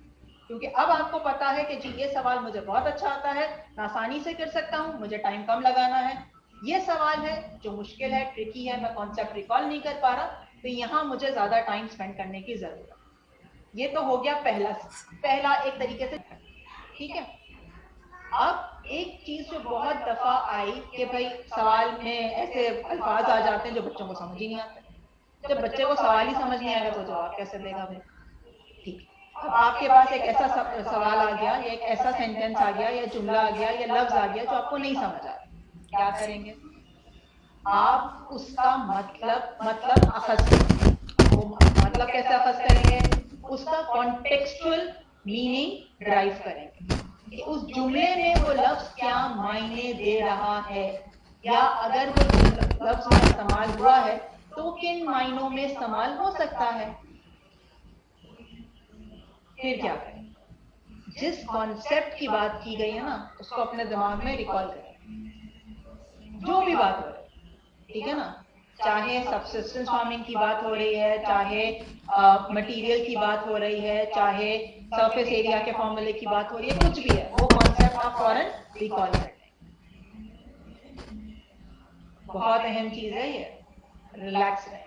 क्योंकि अब आपको पता है कि जी ये सवाल मुझे बहुत अच्छा आता है, मैं आसानी से कर सकता हूं, मुझे टाइम कम लगाना है। ये सवाल है जो मुश्किल है, ट्रिकी है, मैं कॉन्सेप्ट रिकॉल नहीं कर पा रहा, तो यहां मुझे ज्यादा टाइम स्पेंड करने की जरूरत है। ये तो हो गया पहला एक तरीके से। ठीक है। अब एक चीज जो बहुत दफा आई कि भाई सवाल में ऐसे अल्फाज आ जाते हैं जो बच्चों को समझ ही नहीं आते, जब बच्चे को सवाल ही समझ नहीं आएगा तो जवाब कैसे देगा भाई। ठीक है, अब आपके पास एक ऐसा सवाल आ गया या एक ऐसा सेंटेंस आ गया या जुमला आ गया या लफ्ज आ गया जो आपको नहीं समझ आ रहा, क्या करेंगे? आप उसका मतलब अखज़ करेंगे। वो मतलब कैसे अखज़ करेंगे? उसका कॉन्टेक्सचुअल मीनिंग ड्राइव करेंगे कि उस जुमले में वो लफ्ज क्या मायने दे रहा है, या अगर वो लफ्ज में इस्तेमाल हुआ है तो किन मायनों में इस्तेमाल हो सकता है। फिर क्या करें? जिस कॉन्सेप्ट की बात की गई है ना, उसको अपने दिमाग में रिकॉल करें। जो भी बात हो रही है, ठीक है ना, चाहे सबसिस्टेंस फार्मिंग की बात हो रही है, चाहे मटेरियल की बात हो रही है, चाहे सरफेस एरिया के फॉर्मूले की बात हो रही है, कुछ भी है, वो कॉन्सेप्ट आप फौरन रिकॉल करें। बहुत अहम चीज है ये, रिलैक्स रहें।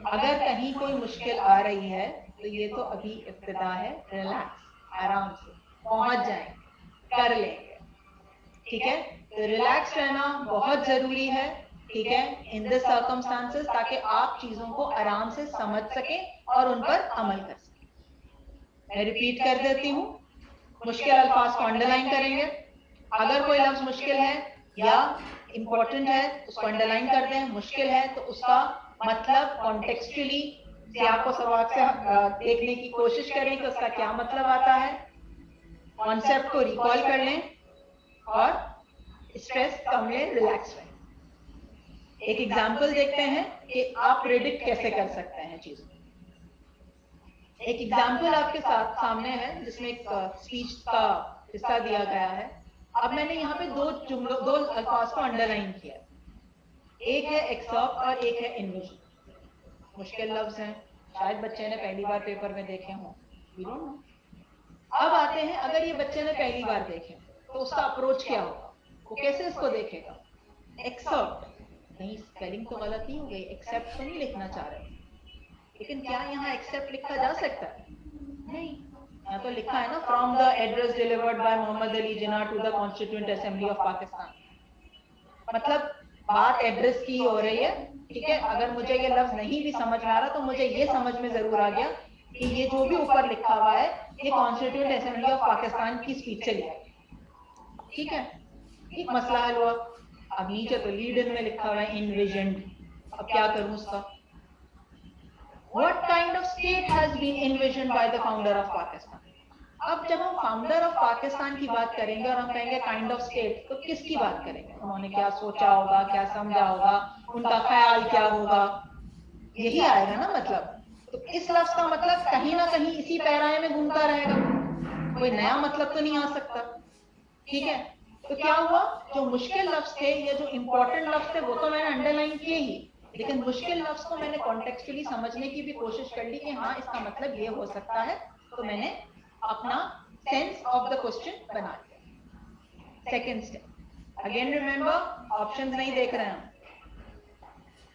अगर कहीं कोई मुश्किल आ रही है तो ये तो अभी इब्तिदा है, रिलैक्स, आराम से पहुंच जाएंगे, कर लेंगे, ठीक है। तो रिलैक्स रहना बहुत जरूरी है, ठीक है, इन दिस सर्कमस्टांसेस, ताकि आप चीजों को आराम से समझ सकें और उन पर अमल कर सकें। मैं रिपीट कर देती हूँ, मुश्किल अल्फाज को अंडरलाइन करेंगे। अगर कोई लफ्ज मुश्किल है या इंपॉर्टेंट है उसको अंडरलाइन कर दें, मुश्किल है तो उसका मतलब कॉन्टेक्सचुअली सियाक व सवाक से देखने की कोशिश करें कि उसका क्या मतलब आता है, कॉन्सेप्ट को रिकॉल कर लें और स्ट्रेस कम लें, रिलैक्स रहें। एक एग्जांपल देखते हैं कि आप प्रेडिक्ट कैसे कर सकते हैं चीजों। एक एग्जांपल आपके साथ सामने है जिसमें एक स्पीच का हिस्सा दिया गया है। अब मैंने यहाँ पे दो अल्फाज को अंडरलाइन किया, एक है एक्सर्प्ट और एक है इन्विजन। मुश्किल लफ्ज हैं, शायद बच्चे ने पहली बार पेपर में देखे हों, वी डोंट नो। अब आते हैं, अगर ये बच्चे ने पहली बार देखे तो उसका अप्रोच क्या होगा, वो कैसे इसको देखेगा? एक्सर्प्ट, कहीं स्पेलिंग तो गलत नहीं हो गई, एक्सेप्ट तो नहीं लिखना चाह रहे, लेकिन क्या यहाँ एक्सेप्ट लिखा जा सकता है? नहीं, यहाँ तो लिखा है ना, from the address delivered by Mohammad Ali Jinnah to the constituent assembly of Pakistan. मतलब बात एड्रेस की हो रही है, ठीक है। अगर मुझे ये लफ्ज नहीं भी समझ में आ रहा तो मुझे ये समझ में जरूर आ गया कि ये जो भी ऊपर लिखा हुआ है ये कॉन्स्टिट्यूएंट असेंबली ऑफ पाकिस्तान की स्पीच से लिया, ठीक है। एक मसला हल हुआ। अब नीचे तो लीड इन में लिखा हुआ है इनविजन्ड, अब क्या करूं उसका? What kind of state has been envisioned by the founder of Pakistan? अब जब हम फाउंडर ऑफ पाकिस्तान की बात करेंगे और हम कहेंगे काइंड ऑफ स्टेट, तो किसकी बात करेंगे? उन्होंने क्या सोचा होगा, क्या समझा होगा, उनका ख्याल क्या होगा, यही आएगा ना मतलब। तो इस लफ्ज का मतलब कहीं ना कहीं इसी पैराए में घूमता रहेगा, कोई नया मतलब तो नहीं आ सकता, ठीक है। तो क्या हुआ, जो मुश्किल लफ्ज थे या जो इंपॉर्टेंट लफ्ज थे वो तो मैंने अंडरलाइन किए ही, लेकिन मुश्किल लफ्ज को मैंने कॉन्टेक्सचुअली समझने की भी कोशिश कर ली कि हाँ इसका मतलब ये हो सकता है, तो मैंने अपना सेंस ऑफ द क्वेश्चन बना लिया। Second step, again remember, options नहीं देख रहे हैं हम,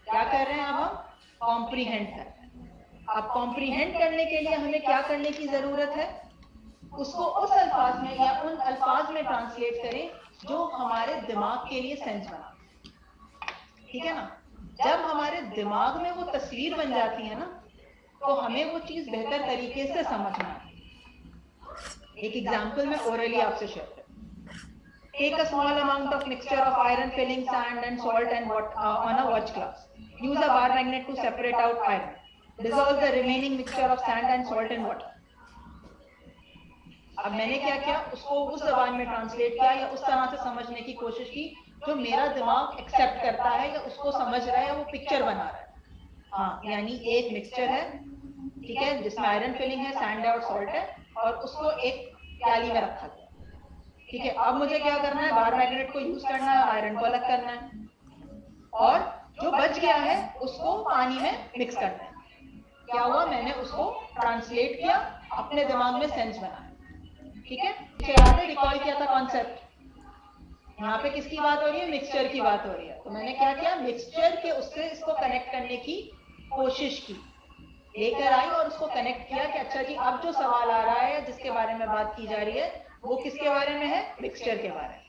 क्या कर रहे हैं अब हम? कॉम्प्रीहेंड कर रहे हैं। अब कॉम्प्रीहेंड करने के लिए हमें क्या करने की जरूरत है? उसको उस अल्फाज में या उन अल्फाज में ट्रांसलेट करें जो हमारे दिमाग के लिए सेंस बना, ठीक है ना। जब हमारे दिमाग में वो तस्वीर बन जाती है ना, तो हमें वो चीज बेहतर तरीके से समझ में आती है। एक एग्जांपल मैं ओरली आपसे शेयर करूं। Take a small amount of mixture of iron filling, sand and salt and on a watch glass. Use a bar magnet to separate out iron. Dissolve the remaining mixture of sand and salt in water. अब मैंने क्या किया, उसको उस जबान में translate किया या उस तरह से समझने की कोशिश की जो मेरा दिमाग एक्सेप्ट करता है या उसको समझ रहा है या वो पिक्चर बना रहा है। हाँ, यानी एक मिक्सचर है, ठीक है, जिसमें आयरन फिलिंग है, सैंड है और सॉल्ट है, और उसको एक प्याली में रखा गया, ठीक है। अब मुझे क्या करना है? बार मैग्नेट को यूज करना है और आयरन को अलग करना है, और जो बच गया है उसको पानी में मिक्स करना है। क्या हुआ? मैंने उसको ट्रांसलेट किया, अपने दिमाग में सेंस बनाया, ठीक है। याद है, रिकॉल किया था कॉन्सेप्ट। यहाँ पे किसकी बात हो रही है? मिक्सचर की बात हो रही है। तो मैंने क्या किया? मिक्सचर के उससे इसको कनेक्ट करने की कोशिश की, लेकर आई और उसको कनेक्ट किया कि अच्छा जी, अब जो सवाल आ रहा है जिसके बारे में बात की जा रही है वो किसके बारे में है? मिक्सचर के बारे में।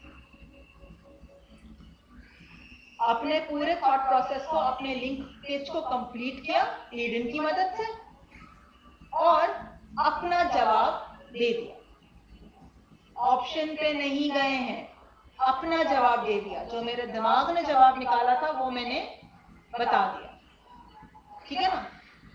अपने पूरे थॉट प्रोसेस को, अपने लिंक पेज को कंप्लीट किया लीड इन की मदद से, और अपना जवाब दे दिया, ऑप्शन पे नहीं गए हैं, अपना जवाब दे दिया, जो मेरे दिमाग ने जवाब निकाला था वो मैंने बता दिया, ठीक है ना।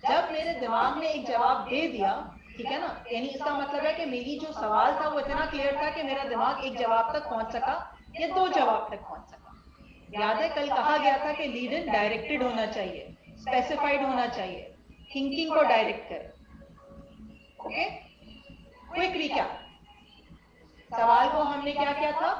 जब मेरे दिमाग ने एक जवाब दे दिया, ठीक है ना, यानी इसका मतलब है कि मेरी जो सवाल था वो इतना क्लियर था कि मेरा दिमाग एक जवाब तक पहुंच सका या दो जवाब तक पहुंच सका। याद है कल कहा गया था कि लीडर डायरेक्टेड होना चाहिए, स्पेसिफाइड होना चाहिए, थिंकिंग को डायरेक्ट करे। ओके, क्विक रिकैप, सवाल को हमने क्या किया था,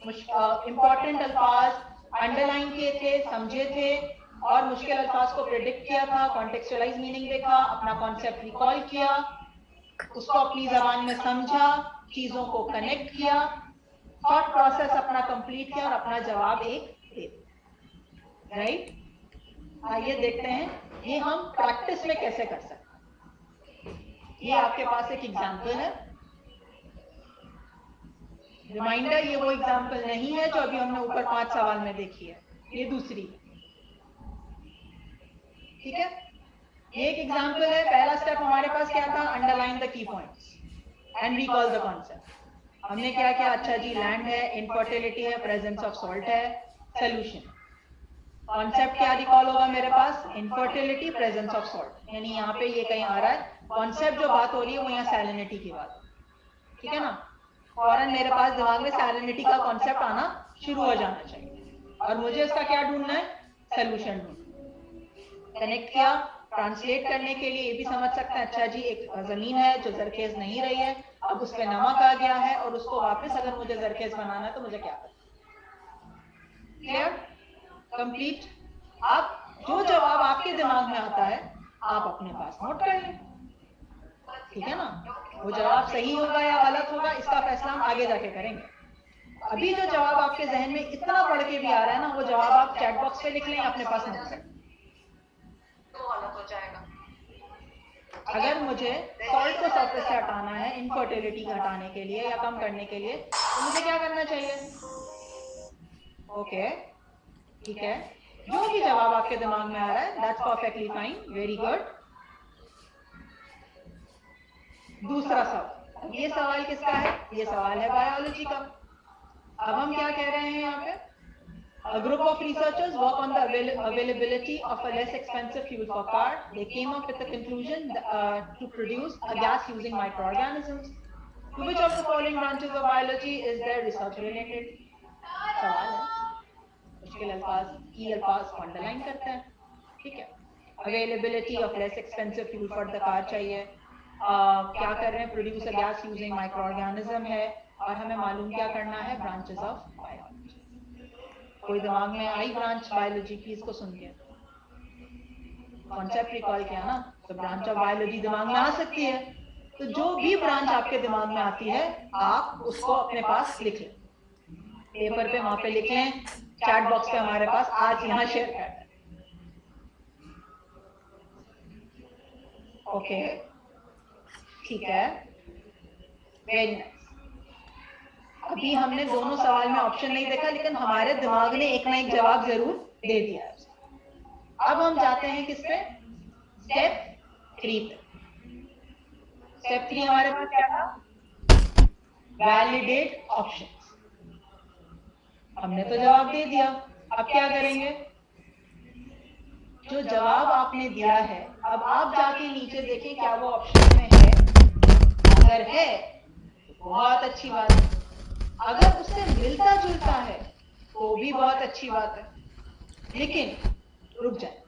इंपॉर्टेंट अल्फाज अंडरलाइन किए थे, समझे थे और मुश्किल अल्फाज को प्रिडिक्ट किया था, कॉन्टेक्चुअलाइज मीनिंग देखा, अपना कॉन्सेप्ट रिकॉल किया, उसको अपनी जबान में समझा, चीजों को कनेक्ट किया, थॉट प्रोसेस अपना कंप्लीट किया और अपना जवाब एक दे दिया, राइट। आइए देखते हैं ये हम प्रैक्टिस में कैसे कर सकते हैं। ये आपके पास एक एग्जांपल है, रिमाइंडर ये वो एग्जांपल नहीं है जो अभी हमने ऊपर 5 सवाल में देखी है, ये दूसरी, ठीक है। ये एक एग्जांपल है, पहला स्टेप हमारे पास क्या था, underline the key points and recall the concept. हमने क्या किया, अच्छा जी लैंड है, इनफर्टिलिटी है, प्रेजेंस ऑफ सॉल्ट है, सोल्यूशन। कॉन्सेप्ट क्या रिकॉल होगा मेरे पास, इनफर्टिलिटी, प्रेजेंस ऑफ सॉल्ट, यानी यहाँ पे ये कहीं आ रहा है, कॉन्सेप्ट जो बात हो रही है वो यहाँ सैलिनिटी की बात, ठीक है ना। फौरन मेरे पास दिमाग में सैलिनिटी का कॉन्सेप्ट आना शुरू हो जाना चाहिए और मुझे इसका क्या ढूंढना है, सोल्यूशन ढूंढना। कनेक्ट किया, ट्रांसलेट करने के लिए ये भी समझ सकते हैं, अच्छा जी एक जमीन है जो जरखेज नहीं रही है, अब उस पर नमक आ गया है और उसको वापस अगर मुझे जरखेज बनाना है तो मुझे क्या करना, क्लियर, कंप्लीट। अब जो जवाब आपके दिमाग में आता है आप अपने पास नोट कर लें, ठीक है ना। वो जवाब सही होगा या गलत होगा इसका फैसला हम आगे जाके करेंगे। अभी जो जवाब आपके जहन में इतना पढ़ के भी आ रहा है ना, वो जवाब आप चैट बॉक्स पे लिख लें, अपने पास नोट कर, तो गलत हो जाएगा। अगर मुझे सॉल्ट को सरफेस से हटाना है इनफर्टिलिटी हटाने के लिए या कम करने के लिए तो मुझे क्या करना चाहिए, ओके, ठीक है। जो भी जवाब आपके दिमाग में आ रहा है that's perfectly fine, very good. दूसरा सवाल, ये सवाल किसका है, ये सवाल है बायोलॉजी का। अब हम क्या कह रहे हैं यहाँ पे, A group of researchers work on the availability of a less expensive fuel for car. They came up with the conclusion to produce a gas using microorganisms. To which of the following branches of biology is their research related? सवाल है, मुश्किल अल्फाज की अल्फाज को underline करते हैं, ठीक है। Availability of less expensive fuel for the car चाहिए, क्या कर रहे हैं, produce a gas using microorganism है और हमें मालूम क्या करना है, ब्रांचेस ऑफ बायोलॉजी। कोई दिमाग में आई ब्रांच बायोलॉजी की, इसको सुन के कॉन्सेप्ट रिकॉल किया ना, तो ब्रांच ऑफ बायोलॉजी दिमाग में आ सकती है। तो जो भी ब्रांच आपके दिमाग में आती है आप उसको अपने पास लिख लें, पेपर पे वहां पे लिख लें, चैट बॉक्स पे हमारे पास आज यहाँ शेयर कर दें, ओके, ठीक है, वेरी नाइस। अभी हमने दोनों सवाल में ऑप्शन नहीं देखा लेकिन हमारे दिमाग ने एक ना एक जवाब जरूर दे दिया है। अब हम जाते हैं किस पे, स्टेप 3 पे। स्टेप 3 हमारे पास क्या था, वैलिडेट ऑप्शंस। हमने तो जवाब दे दिया, अब क्या करेंगे, जो जवाब आपने दिया है अब आप जाके नीचे देखें क्या वो ऑप्शन में है, अगर है तो बहुत अच्छी बात है, अगर उससे मिलता जुलता है तो भी बहुत अच्छी बात है। लेकिन रुक जाए,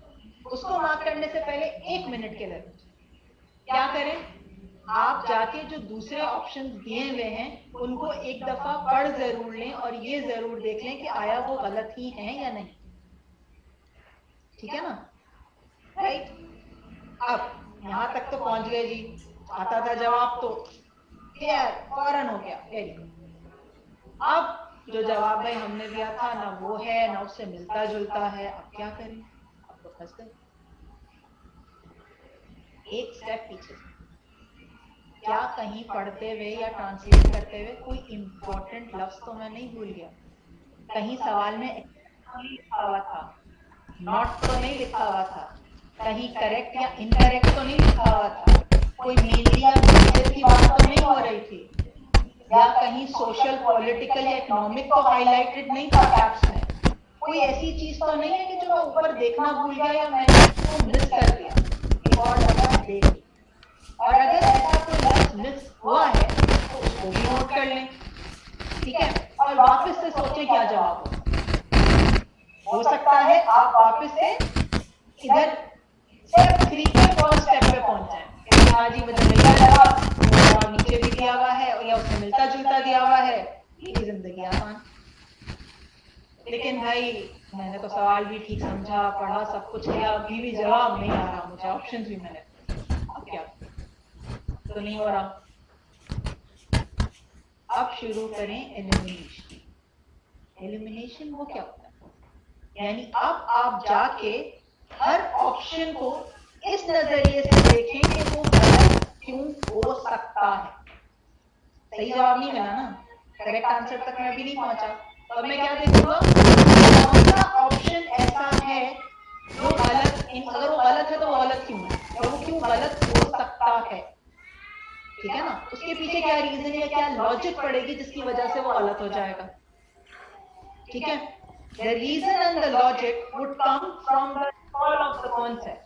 उसको मार्क करने से पहले 1 मिनट के लिए क्या करें, आप जाके जो दूसरे ऑप्शन दिए हुए हैं उनको एक दफा पढ़ जरूर लें और ये जरूर देख लें कि आया वो गलत ही है या नहीं, ठीक है ना, राइट। अब यहां तक तो पहुंच गए जी, आता था जवाब तो क्लियर फौरन हो गया, वेरी गुड। अब जो जवाब भाई हमने दिया था ना वो है ना उससे मिलता जुलता है, अब क्या करें, अब तो फंस गए। एक स्टेप पीछे, क्या कहीं पढ़ते हुए या ट्रांसलेट करते हुए कोई इंपॉर्टेंट लफ्ज तो मैं नहीं भूल गया, कहीं सवाल में लिखा हुआ था, नॉट तो नहीं लिखा हुआ था, कहीं करेक्ट या इनकरेक्ट तो नहीं लिखा हुआ था, कोई मेनली या बिजनेस की बात तो नहीं हो रही थी, या कहीं सोशल पॉलिटिकल या इकोनॉमिक तो हाईलाइटेड नहीं था कैप्स में, कोई ऐसी चीज तो नहीं है कि जो मैं ऊपर देखना भूल गया या मैंने उसको मिस कर दिया, एक और दफा देख ली। और अगर ऐसा कोई लफ्ज मिस हुआ है तो उसको भी नोट कर लें, ठीक है, और वापस से सोचें क्या जवाब हो सकता है आप वापस से इधर स्टेप 3 के फर्स्ट स्टेप पे पहुंच जाए कि हाँ जी मुझे मिलता लगा और नीचे भी दिया हुआ है या उसमें मिलता जुलता दिया हुआ है, ये जिंदगी आसान। लेकिन भाई मैंने तो सवाल भी ठीक समझा, पढ़ा, सब कुछ किया, अभी भी जवाब नहीं आ रहा मुझे, ऑप्शंस भी मैंने, अब क्या, तो नहीं हो रहा। अब शुरू करें एलिमिनेशन। एलिमिनेशन वो क्या होता है, यानी अब आप जाके हर ऑप्शन को इस नजरिए से देखें कि वो गलत क्यों हो सकता है। सही जवाब नहीं मिला ना, करेक्ट आंसर तक मैं अभी नहीं पहुंचा, तो अब मैं क्या देखूंगा, कौन सा ऑप्शन ऐसा है जो गलत, अगर वो गलत है तो वो गलत क्यों है, और वो क्यों गलत हो सकता है, ठीक है ना, उसके पीछे क्या रीजन या क्या लॉजिक पड़ेगी जिसकी वजह से वो गलत हो जाएगा, ठीक है। The reason and the logic would come from the recall of the concept.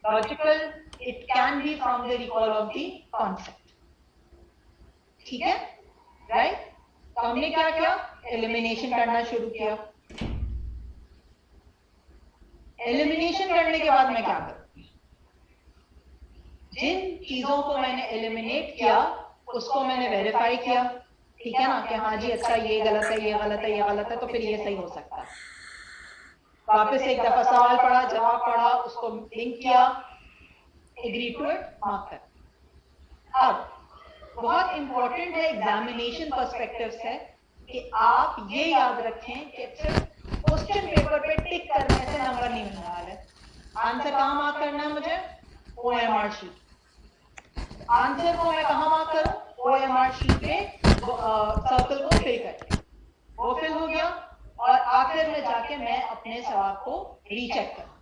Logical, it can be from the recall of the concept. ठीक है, राइट। तो हमने क्या किया, एलिमिनेशन करना शुरू किया। एलिमिनेशन करने के बाद मैं क्या करूं, जिन चीजों को मैंने एलिमिनेट किया उसको मैंने वेरीफाई किया, ठीक है ना, कि हाँ जी अच्छा ये गलत है, ये गलत है, ये गलत है, तो फिर ये सही हो सकता है। वापस एक दफा सवाल पढ़ा, जवाब पढ़ा, उसको लिंक किया, एग्री टू इट, मार्क कर। अब बहुत इंपॉर्टेंट है एग्जामिनेशन पर्सपेक्टिव से कि आप ये याद रखें कि सिर्फ क्वेश्चन पेपर पे टिक करने से नंबर नहीं मिलने वाले। आंसर कहाँ मार्क करना है मुझे, OMR शीट। आंसर को मैं कहाँ मार्क करूं, OMR शीट पे सर्कल को फिल करके, वो फिल हो गया, और आखिर में जाके मैं अपने सवाल को रीचेक करूं,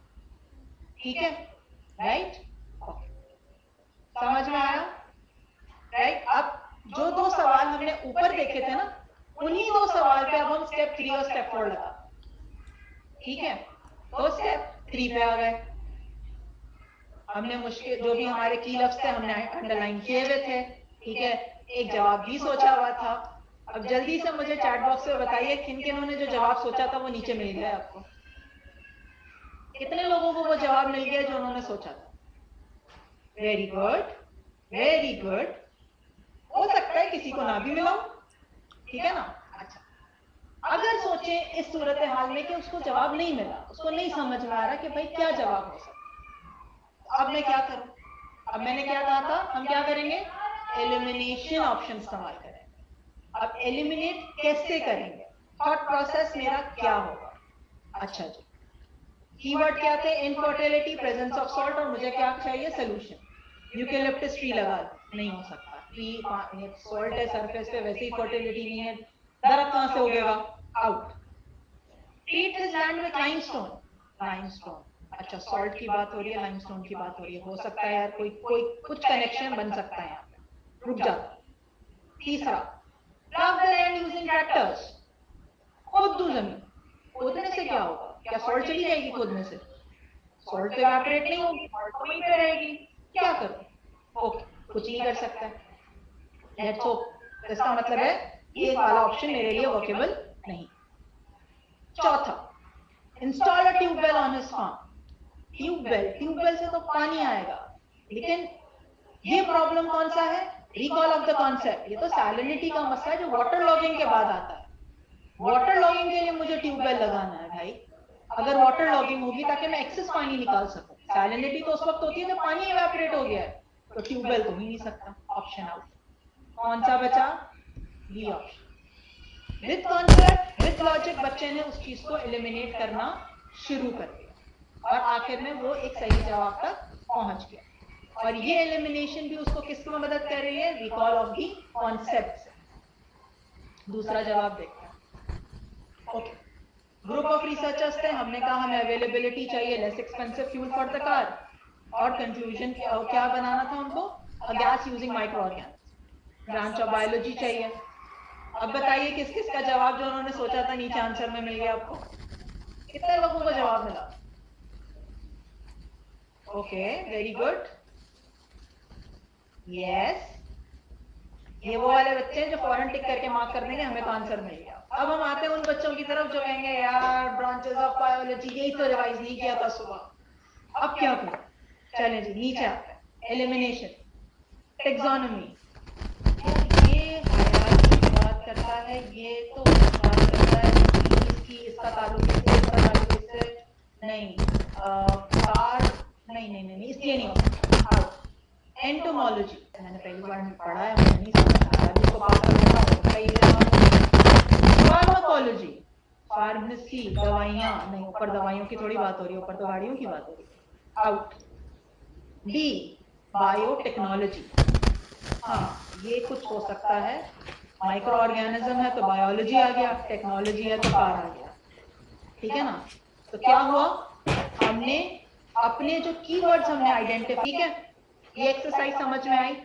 ठीक है, राइट, समझ में आया, राइट। अब जो दो सवाल हमने ऊपर देखे थे ना, उन्हीं दो सवाल पे अब हम स्टेप 3 और स्टेप 4 लगा, ठीक है। तो स्टेप 3 पे आ गए, हमने मुश्किल जो भी हमारे की लफ्ज थे हमने अंडरलाइन किए हुए थे, ठीक है, एक जवाब भी सोचा हुआ था। अब जल्दी से मुझे चैट बॉक्स में बताइए किन किन ने जो जवाब सोचा था वो नीचे मिल गया आपको, कितने लोगों को वो जवाब मिल गया जो उन्होंने सोचा था। Very good, very good. हो सकता है किसी को ना भी मिला, ठीक है ना। अच्छा, अगर सोचें इस सूरत हाल में कि उसको जवाब नहीं मिला, उसको नहीं समझ में आ रहा कि भाई क्या जवाब हो सकता, अब मैं क्या करूं, अब मैंने क्या कहा था, हम क्या करेंगे, एलिमिनेशन ऑप्शन इस्तेमाल करेंगे। अब एलिमिनेट कैसे करेंगे, थॉट प्रोसेस मेरा क्या होगा। अच्छा जी, कीवर्ड क्या थे, इनफर्टिलिटी, प्रेजेंस ऑफ सॉल्ट, और मुझे क्या चाहिए, सोल्यूशन। यूकेलिप्टस ट्री लगा, नहीं हो सकता, ट्री सॉल्ट है सरफेस पे, वैसे ही फर्टिलिटी नहीं है, दरख्त कहां से उगेगा, out. Treat his land with limestone, limestone, अच्छा सॉल्ट की बात हो रही है, लाइमस्टोन की बात हो रही है, हो सकता है यार कोई कोई कुछ कनेक्शन बन सकता है यहाँ पे, रुक जाता। तीसरा, plug the land using tractors, खोद दूं जमीन, खोदने से क्या होगा, क्या सॉल्ट चली जाएगी खोदने से, सॉल्ट तो इवेपोरेट नहीं होगी, सॉल्ट तो वहीं पे रहेगी, क्या करूं, ओके कुछ नहीं कर सकता, लेट्स होप। इसका मतलब है ये वाला ऑप्शन मेरे लिए वर्केबल नहीं। चौथा, install a tubewell on his farm, tubewell, tubewell से तो पानी आएगा, लेकिन ये प्रॉब्लम कौन सा है, रिकॉल ऑफ द कॉन्सेप्ट, ये तो सैलिनिटी का मसला है जो वाटर लॉगिंग के बाद आता है। वाटर लॉगिंग के लिए मुझे ट्यूबवेल लगाना है भाई, अगर वाटर लॉगिंग होगी ताकि मैं एक्सेस पानी निकाल सकूं, सैलिनिटी तो उस वक्त होती है जब पानी इवेपोरेट हो गया है, तो ट्यूबवेल तो हो ही नहीं सकता, ऑप्शन आउट। कौन सा बचा, B option. With concept, with logic बच्चे ने उस चीज को एलिमिनेट करना शुरू कर दिया, और आखिर में वो एक सही जवाब तक पहुंच गया, और ये एलिमिनेशन भी उसको किस में मदद कर रही है, रिकॉल ऑफ दी कॉन्सेप्ट। दूसरा जवाब देखते हैं, ओके। ग्रुप ऑफ रिसर्चर्स थे, हमने कहा हमें अवेलेबिलिटी चाहिए, less expensive fuel for the car, और कंक्लूजन क्या बनाना था उनको? A gas using micro organism. Branch of biology चाहिए। अब बताइए किस किस का जवाब जो उन्होंने सोचा था नीचे आंसर में मिल गया आपको? कितने लोगों को जवाब मिला? Okay, very good. यस, ये वो वाले बच्चे हैं जो फौरन टिक करके मार्क कर देंगे हमें तो आंसर मिल गया। अब हम आते हैं उन बच्चों की तरफ जो कहेंगे यार ब्रांचेस ऑफ बायोलॉजी यही तो रिवाइज नहीं किया था सुबह, अब क्या करूं? चलें जी, नीचे आते हैं। एलिमिनेशन, टेक्सोनोमी, ये हायरार्की की बात करता है, ये तो बात करता है इसकी इसका ताल्लुक इससे, इसका ताल्लुक इससे नहीं, कार नहीं, इसलिए नहीं होता। एंटोमोलॉजी मैंने पहली बार पढ़ा है, मुझे नहीं समझ आ रहा, जिसको पास कर लेना होता है ये जवाब। फार्माकोलॉजी, फार्मेसी, दवाइयां नहीं, ऊपर दवाइयों की थोड़ी बात हो रही है, ऊपर तो गाड़ियों की बात हो रही है। आउट। डी, बायोटेक्नोलॉजी, हाँ ये कुछ हो सकता है, माइक्रो ऑर्गेनिज्म है तो बायोलॉजी आ गया, टेक्नोलॉजी है तो कार आ गया, ठीक है ना? तो क्या हुआ, हमने अपने जो कीवर्ड्स हमने आइडेंटिफाई, ठीक है, ये एक्सरसाइज समझ में आई?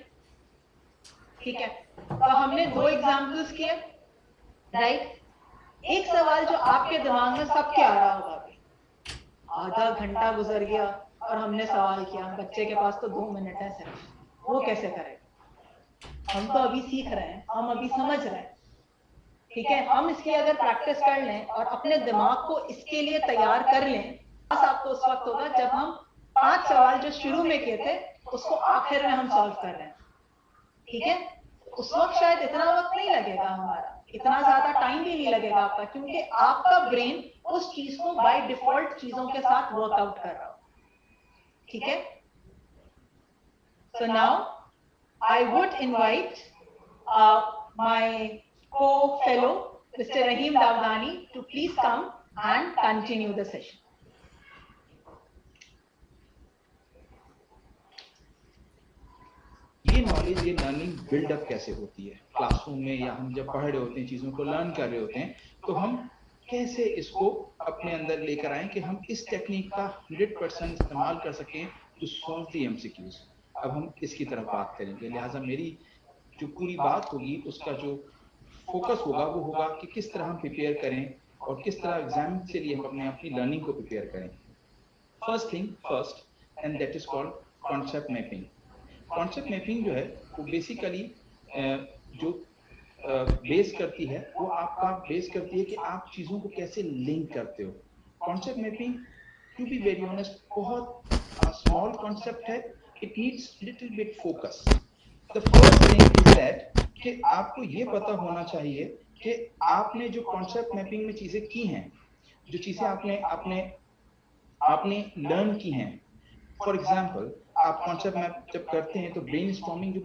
ठीक है, तो हमने दो एग्जाम्पल्स किए, राइट? एक सवाल जो आपके दिमाग में सबके आ रहा होगा, अभी आधा घंटा गुजर गया और हमने सवाल किया, बच्चे के पास तो 2 मिनट है सिर्फ, वो कैसे करेगा? हम तो अभी सीख रहे हैं, हम अभी समझ रहे हैं, ठीक है? हम इसकी अगर प्रैक्टिस कर लें और अपने दिमाग को इसके लिए तैयार कर लें, बस आपको उस वक्त होगा जब हम 5 सवाल जो शुरू में किए थे उसको आखिर में हम सॉल्व कर रहे हैं, ठीक है? उस वक्त शायद इतना वक्त नहीं लगेगा हमारा, इतना ज्यादा टाइम भी नहीं लगेगा आपका, क्योंकि आपका ब्रेन उस चीज को बाय डिफॉल्ट चीजों के साथ वर्कआउट कर रहा हो, ठीक है? So now I would invite my co-fellow, Mr. Rahim Davdani, to please come and continue the session. ये नॉलेज, ये लर्निंग बिल्डअप कैसे होती है क्लासरूम में, या हम जब पढ़ रहे होते हैं, चीजों को लर्न कर रहे होते हैं, तो हम कैसे इसको अपने अंदर लेकर आए कि हम इस टेक्निक का 100% इस्तेमाल कर सकें टू सॉल्व द एमसीक्यूज। अब हम इसकी तरफ बात करेंगे, लिहाजा मेरी जो पूरी बात होगी उसका जो फोकस होगा वो होगा कि किस तरह हम प्रिपेयर करें और किस तरह एग्जाम के लिए हम अपनी लर्निंग को प्रिपेयर करें। First thing first, and that is called concept mapping. Concept mapping जो है वो बेसिकली जो बेस करती है, वो आपका बेस करती है कि आप चीजों को कैसे लिंक करते हो। Concept mapping, to be very honest, बहुत स्मॉल कॉन्सेप्ट है, it needs little bit focus. The first thing is that कि आपको ये पता होना चाहिए कि आपने जो कॉन्सेप्ट मैपिंग में चीजें की हैं, जो चीजें आपने लर्न की हैं। फॉर एग्जाम्पल, आप कॉन्सेप्ट मैप जब करते हैं तो ब्रेनस्टॉर्मिंग जो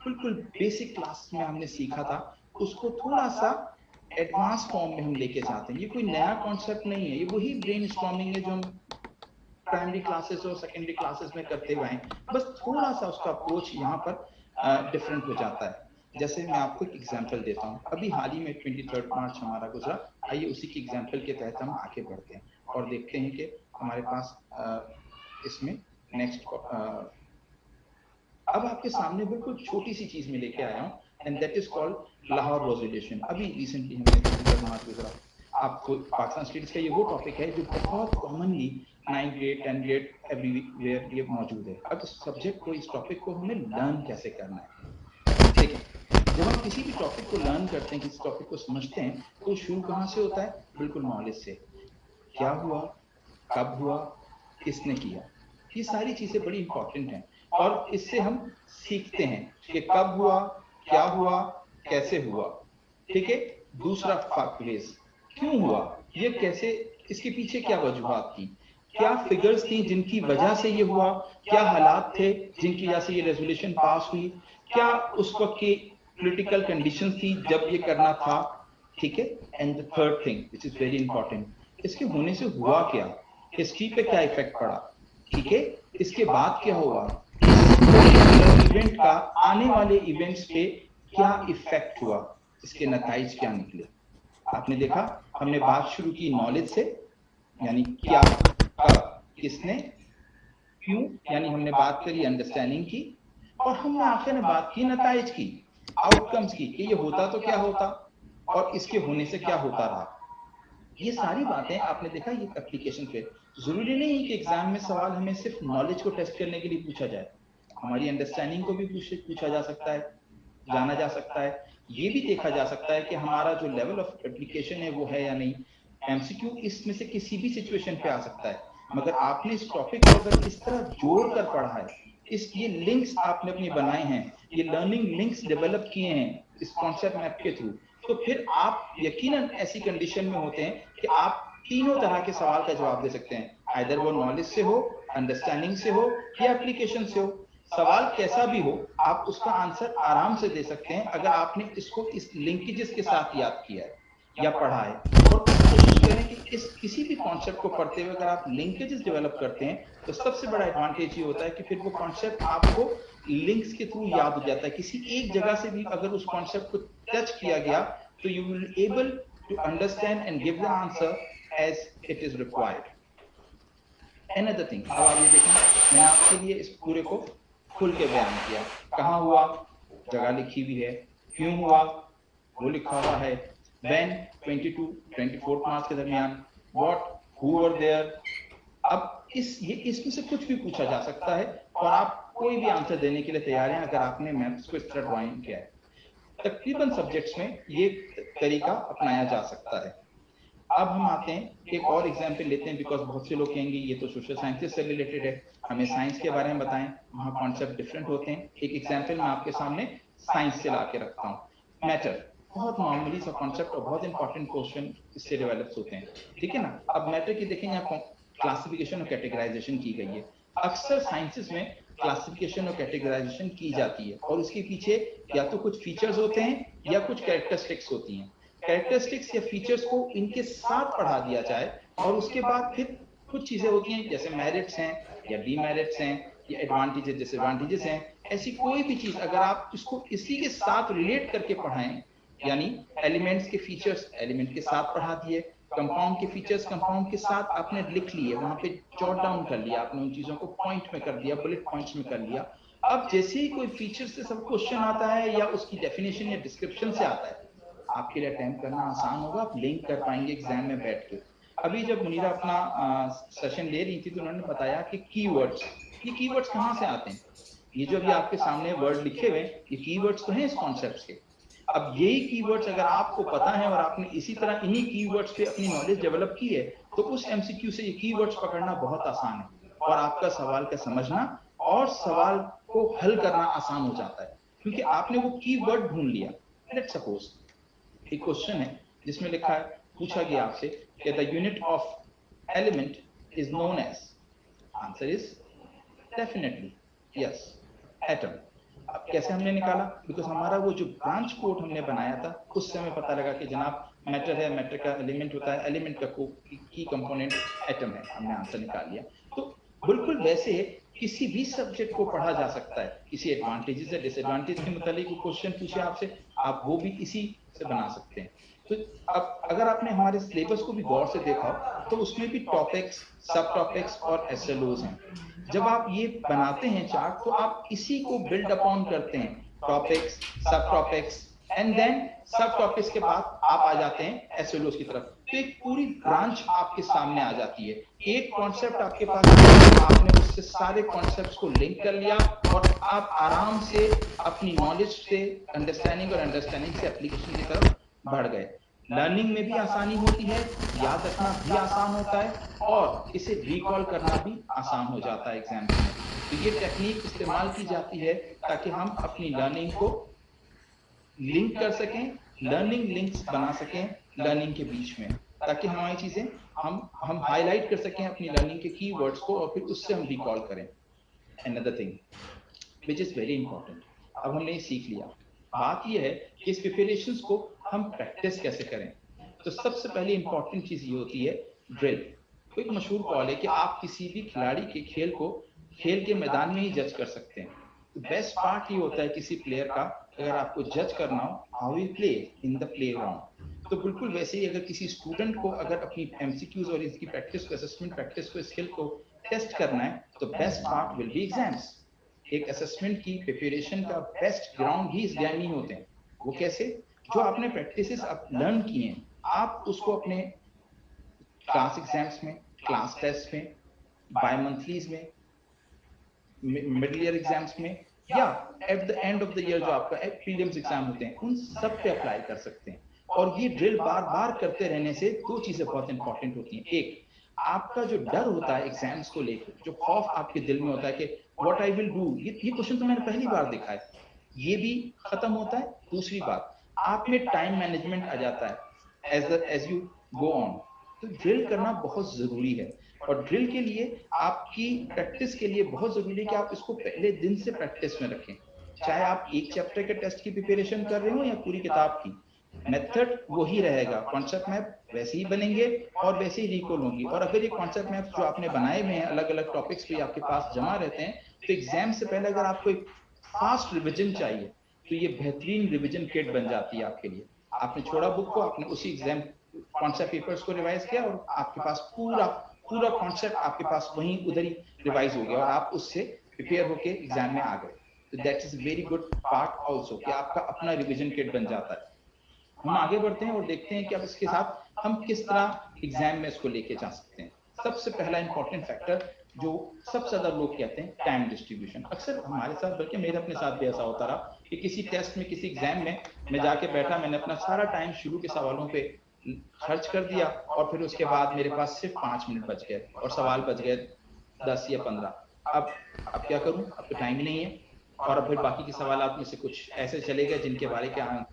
बिल्कुल बेसिक क्लास में हमने सीखा था, उसको थोड़ा सा एडवांस फॉर्म में हम लेके जाते हैं। ये कोई नया कॉन्सेप्ट नहीं है, ये वही ब्रेनस्टॉर्मिंग है जो हम प्राइमरी क्लासेस और सेकेंडरी क्लासेस में करते हुए हैं, बस थोड़ा सा उसका अप्रोच यहाँ पर डिफरेंट हो जाता है। जैसे मैं आपको एक एग्जांपल देता हूँ, अभी हाल ही में 23 मार्च हमारा गुजरा, आइए उसी के एग्जांपल के तहत हम आगे बढ़ते हैं और देखते हैं कि हमारे पास इसमें नेक्स्ट अब आपके सामने बिल्कुल छोटी सी चीज में लेके आया हूँ, and that is called Lahore resolution. अभी रिसेंटली हमने 23 मार्च गुजरा, आपको पाकिस्तान स्टडीज का ये वो टॉपिक है जो बहुत commonly 9th grade 10th grade everywhere ये मौजूद है। अब इस सब्जेक्ट को, इस टॉपिक को हमें लर्न कैसे करना है। देखिए, जब हम किसी भी टॉपिक को लर्न करते हैं, किसी टॉपिक को समझते हैं, तो शुरू कहाँ से होता है? बिल्कुल नॉलेज से। क्या हुआ, कब हुआ, किसने किया, ये सारी चीजें बड़ी इंपॉर्टेंट हैं और इससे हम सीखते हैं कि कब हुआ, क्या हुआ, कैसे हुआ, ठीक है? दूसरा फेज, क्यों हुआ, ये कैसे, इसके पीछे क्या वजूहात थी, क्या फिगर्स थी जिनकी वजह से ये हुआ, क्या हालात थे जिनकी वजह से ये रेजोल्यूशन पास हुई, क्या उस वक्त की पॉलिटिकल कंडीशंस थी जब ये करना था, ठीक है? And the third thing which is very important, इसके होने से हुआ क्या, हिस्ट्री पे क्या इफेक्ट पड़ा, ठीक है? इसके बाद क्या हुआ, इवेंट का आने वाले इवेंट्स पे क्या इफेक्ट हुआ, इसके नतीजे क्या निकले। आपने देखा, हमने बात शुरू की नॉलेज से, यानी क्या, कब, किसने, क्यों, यानी हमने बात करी अंडरस्टैंडिंग की, और हमने आखिर में बात की नताइज की, आउटकम्स की, कि ये होता तो क्या होता और इसके होने से क्या होता रहा। ये सारी बातें आपने देखा ये एप्लीकेशन पे। जरूरी नहीं है कि एग्जाम में सवाल हमें सिर्फ नॉलेज को टेस्ट करने के लिए पूछा जाए, हमारी अंडरस्टैंडिंग को भी पूछा जा सकता है, जाना जा सकता है। ये भी देखा जा सकता है कि हमारा जो लेवल ऑफ एप्लीकेशन है वो है या नहीं। एमसीक्यू इसमें से किसी भी सिचुएशन पे आ सकता है, मगर आपने इस टॉपिक को अगर इस तरह जोड़ कर पढ़ा है, इस ये लिंक्स आपने अपनी बनाए हैं, ये लर्निंग लिंक्स डेवलप किए हैं इस कॉन्सेप्ट मैप के थ्रू, तो फिर आप यकीनन ऐसी कंडीशन में होते हैं कि आप तीनों तरह के सवाल का जवाब दे सकते हैं, आइदर वो नॉलेज से हो, अंडरस्टैंडिंग से हो या एप्लीकेशन से हो। सवाल कैसा भी हो आप उसका आंसर आराम से दे सकते हैं अगर आपने इसको इस लिंकेजेस के साथ याद किया है या पढ़ा है। और कोशिश करें कि इस किसी भी कॉन्सेप्ट को पढ़ते हुए अगर आप लिंकेजेस डेवलप करते हैं तो सबसे बड़ा एडवांटेज ये होता है कि फिर वो कॉन्सेप्ट आपको लिंक्स के थ्रू याद हो जाता है। किसी एक जगह से भी अगर उस कॉन्सेप्ट को टच किया गया तो you will able to understand and give the answer as it is required. Another thing, अब आप ये देखें, मैंने आपके लिए इस पूरे को खुल के बयान किया, कहाँ हुआ जगह लिखी हुई है, क्यों हुआ वो लिखा हुआ है, when 22-24 मार्च के दरमियान, what, who were there। अब इसमें से कुछ भी पूछा जा सकता है और आप कोई भी आंसर देने के लिए तैयार हैं अगर आपने मैप्स को इस तरह ड्राइंग किया है। तकरीबन सब्जेक्ट्स में ये तरीका अपनाया जा सकता है। अब हम आते हैं एक और एग्जाम्पल लेते हैं, बिकॉज बहुत से लोग कहेंगे ये तो सोशल साइंसेस से रिलेटेड है, हमें साइंस के बारे में बताएं, वहाँ कॉन्सेप्ट डिफरेंट होते हैं। एक एग्जाम्पल मैं आपके सामने साइंस से ला के रखता हूँ। मैटर बहुत मामूली सा कॉन्सेप्ट और बहुत इंपॉर्टेंट क्वेश्चन इससे डेवलप होते हैं, ठीक है ना। अब मैटर की देखें, यहाँ क्लासिफिकेशन और कैटेगराइजेशन की गई है। अक्सर साइंसेस में क्लासिफिकेशन और कैटेगराइजेशन की जाती है और उसके पीछे या तो कुछ फीचर्स होते हैं या कुछ कैरेक्टरिस्टिक्स होती हैं। कैरेक्टरिस्टिक्स या फीचर्स को इनके साथ पढ़ा दिया जाए और उसके बाद फिर कुछ चीजें होती हैं जैसे मेरिट्स हैं या डीमेरिट्स हैं या एडवांटेजेस डिसएडवांटेजेस हैं। ऐसी कोई भी चीज अगर आप इसको इसी के साथ रिलेट करके पढ़ाएं, यानी एलिमेंट्स के फीचर्स एलिमेंट के साथ पढ़ा दिए, कंपाउंड के फीचर्स कंपाउंड के साथ आपने लिख लिए, वहां पे जॉट डाउन कर लिया आपने, उन चीजों को पॉइंट में कर दिया, बुलेट पॉइंट्स में कर लिया। अब जैसे ही कोई फीचर से सब क्वेश्चन आता है या उसकी डेफिनेशन या डिस्क्रिप्शन से आता है, आपके लिए अटेम्प्ट करना आसान होगा, आप लिंक कर पाएंगे एग्जाम में बैठ के। अभी जब मुनीरा अपना सेशन ले रही थी तो उन्होंने बताया कि कीवर्ड्स, ये कीवर्ड्स कहाँ से आते हैं। ये जो अभी आपके सामने वर्ड लिखे हुए ये कीवर्ड्स तो हैं इस कॉन्सेप्ट के। अब यही कीवर्ड्स अगर आपको पता है और आपने इसी तरह इन्हीं कीवर्ड्स पे अपनी नॉलेज डेवलप की है तो उस एमसीक्यू से ये कीवर्ड्स पकड़ना बहुत आसान है और आपका सवाल का समझना और सवाल को हल करना आसान हो जाता है, क्योंकि आपने वो कीवर्ड ढूंढ लिया। लेट्स सपोज एक क्वेश्चन है जिसमें लिखा है, पूछा गया आपसे कि the unit of element is known as, answer is definitely yes atom. अब कैसे हमने निकाला, बिकॉज हमारा वो जो ब्रांच कोड हमने बनाया था उससे हमें पता लगा कि जनाब मैटर है, मैटर का एलिमेंट होता है, एलिमेंट का की कंपोनेंट एटम है, हमने आंसर निकाल लिया। तो बिल्कुल वैसे किसी भी सब्जेक्ट को पढ़ा जा सकता है, किसी एडवांटेजेस या डिसएडवांटेज के मुतालिक क्वेश्चन पूछे आपसे, आप वो भी इसी से बना सकते हैं। तो अब अगर आपने हमारे सिलेबस को भी गौर से देखा तो उसमें भी टॉपिक्स, सब टॉपिक्स और एसएलओज हैं। जब आप ये बनाते हैं चार्ट तो आप इसी को बिल्ड अपॉन करते हैं, टॉपिक्स, सब टॉपिक्स एंड देन सब टॉपिक्स के बाद आप आ जाते हैं एसएलओज की तरफ। तो एक पूरी ब्रांच आपके सामने आ जाती है, एक कॉन्सेप्ट आपके पास, आपने उससे सारे कॉन्सेप्ट्स को लिंक कर लिया और आप आराम से अपनी नॉलेज से अंडरस्टैंडिंग और अंडरस्टैंडिंग से एप्लीकेशन की तरफ बढ़ गए। लर्निंग में भी आसानी होती है, याद रखना भी आसान होता है और इसे रिकॉल करना भी आसान हो जाता है एग्जाम में। तो ये टेक्निक इस्तेमाल की जाती है ताकि हम अपनी लर्निंग को लिंक कर सकें, लर्निंग लिंक्स बना सकें लर्निंग के बीच में, ताकि हमारी चीजें हम हाईलाइट कर सकें अपनी लर्निंग के कीवर्ड्स को और फिर उससे हम रिकॉल करें। Another thing which is very important, अब हमने ये सीख लिया, बात ये है कि इस प्रिपरेशंस को हम प्रैक्टिस कैसे करें। तो सबसे पहले इंपॉर्टेंट चीज ये होती है ड्रिल। तो एक मशहूर कॉल है कि आप किसी भी खिलाड़ी के खेल को खेल के मैदान में ही जज कर सकते हैं। तो बेस्ट पार्ट ये होता है किसी प्लेयर का, अगर आपको जज करना हो how he play in the playground, तो बिल्कुल वैसे ही अगर किसी स्टूडेंट को अगर अपनी एमसीक्यूज और इसकी प्रैक्टिस को, असेसमेंट प्रैक्टिस को, स्किल को टेस्ट करना है तो best part will be exams. एक असेसमेंट की प्रिपरेशन का बेस्ट ग्राउंड ही एग्जाम ही होते हैं। वो कैसे? जो आपने प्रैक्टिसेस अब लर्न किए हैं, आप उसको अपने क्लास एग्जाम्स में, क्लास टेस्ट में, बाय मंथलीज में, मिडिल ईयर एग्जाम्स में, या at the end of the year जो आपका प्रीलिम्स एग्जाम होते हैं, उन सब पे अप्लाई कर सकते हैं। और ये ड्रिल बार बार करते रहने से दो चीजें बहुत इंपॉर्टेंट होती हैं। एक, आपका जो डर होता है एग्जाम्स को लेकर, जो खौफ आपके दिल में होता है कि व्हाट आई विल डू, ये क्वेश्चन तो मैंने पहली बार देखा है, ये भी खत्म होता है। दूसरी बात, आप में टाइम मैनेजमेंट आ जाता है एज यू गो ऑन। तो ड्रिल करना बहुत जरूरी है, और ड्रिल के लिए आपकी प्रैक्टिस के लिए बहुत जरूरी है कि आप इसको पहले दिन से प्रैक्टिस में रखें। चाहे आप एक चैप्टर के टेस्ट की प्रिपरेशन कर रहे हो या पूरी किताब की, मेथड वही रहेगा, कॉन्सेप्ट मैप वैसे ही बनेंगे और वैसे ही रिकॉल होंगी। और अगर ये कॉन्सेप्ट मैप जो आपने बनाए हुए हैं अलग अलग टॉपिक्स पे आपके पास जमा रहते हैं, तो एग्जाम से पहले अगर आपको एक फास्ट रिविजन चाहिए तो ये बेहतरीन रिविजन किट बन जाती है आपके लिए। आपने छोड़ा बुक को, आपने उसी एग्जाम कॉन्सेप्ट पेपर्स को रिवाइज किया और आपके पास पूरा पूरा कॉन्सेप्ट आपके पास वहीं उधर ही रिवाइज हो गया और आप उससे प्रिपेयर होके एग्जाम में आ गए। तो that is very good part also कि आपका अपना रिवीजन किट बन जाता है। हम आगे बढ़ते हैं और देखते हैं कि अब इसके साथ हम किस तरह एग्जाम में इसको लेके जा सकते हैं। सबसे पहला इंपॉर्टेंट फैक्टर जो सबसे ज्यादा लोग कहते हैं, टाइम डिस्ट्रीब्यूशन। अक्सर हमारे साथ, बल्कि मेरे अपने साथ भी ऐसा होता रहा कि किसी टेस्ट में, किसी एग्जाम में मैं जाके बैठा, मैंने अपना सारा टाइम शुरू के सवालों पे खर्च कर दिया और फिर उसके बाद मेरे पास सिर्फ 5 मिनट बच गए और सवाल बच गए 10 या 15। अब क्या करूं, अब तो टाइम नहीं है। और अब फिर बाकी के सवाल में से कुछ ऐसे चले गए जिनके बारे में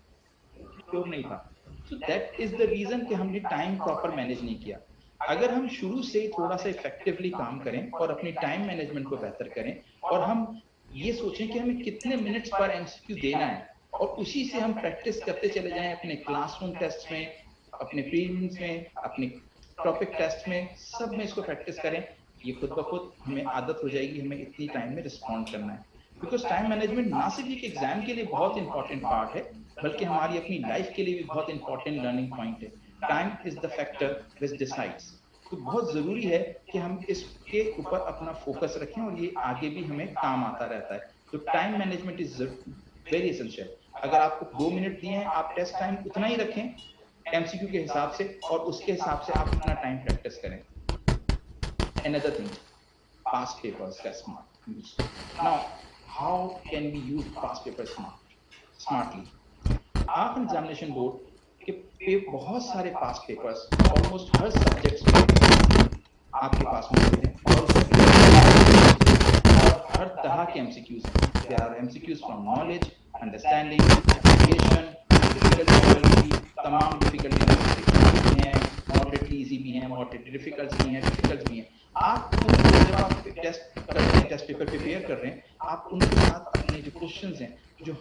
श्योर नहीं था। So that is the reason कि हमने टाइम प्रॉपर मैनेज नहीं किया। अगर हम शुरू से थोड़ा सा इफेक्टिवली काम करें और अपनी टाइम मैनेजमेंट को बेहतर करें, और हम ये सोचें कि हमें कितने मिनट्स पर एमसीक्यू देना है, और उसी से हम प्रैक्टिस करते चले जाएं अपने क्लासरूम टेस्ट में, अपने प्रीलिम्स में, अपने टॉपिक टेस्ट में, सब में इसको प्रैक्टिस करें, ये खुद ब खुद हमें आदत हो जाएगी हमें इतनी टाइम में रिस्पॉन्ड करना है। बिकॉज टाइम मैनेजमेंट ना सिर्फ एक एग्जाम के लिए बहुत इंपॉर्टेंट पार्ट है, बल्कि हमारी अपनी लाइफ के लिए भी बहुत इंपॉर्टेंट लर्निंग पॉइंट है। Time is the factor which decides. तो बहुत जरूरी है कि हम इसके ऊपर अपना फोकस रखें और ये आगे भी हमें काम आता रहता है। तो time management is very essential. अगर आपको 2 मिनट दिए हैं, आप टेस्ट टाइम उतना ही रखें एमसीक्यू के हिसाब से, और उसके हिसाब से आप अपना टाइम प्रैक्टिस करें। Another thing, past papers का smart use. Now, how can we use past papers smartly? आप एग्जामिनेशन बोर्ड के बहुत सारे पास्ट पेपर्स ऑलमोस्ट हर सब्जेक्ट में आपके पास मौजूद हैं, और हर तरह के एमसीक्यूज हैं। There are MCQs from knowledge, understanding, education, difficulty, तमाम डिफिकल्टी हैं, मॉडरेटली इजी भी हैं, मॉडरेटली डिफिकल्ट भी हैं, डिफिकल्ट भी हैं। आप जब आप टेस्ट कर रहे हैं, टेस्ट पेपर प्रिपेयर कर रहे हैं, आप उनके साथ अपने जो क्वेश्चंस हैं, जो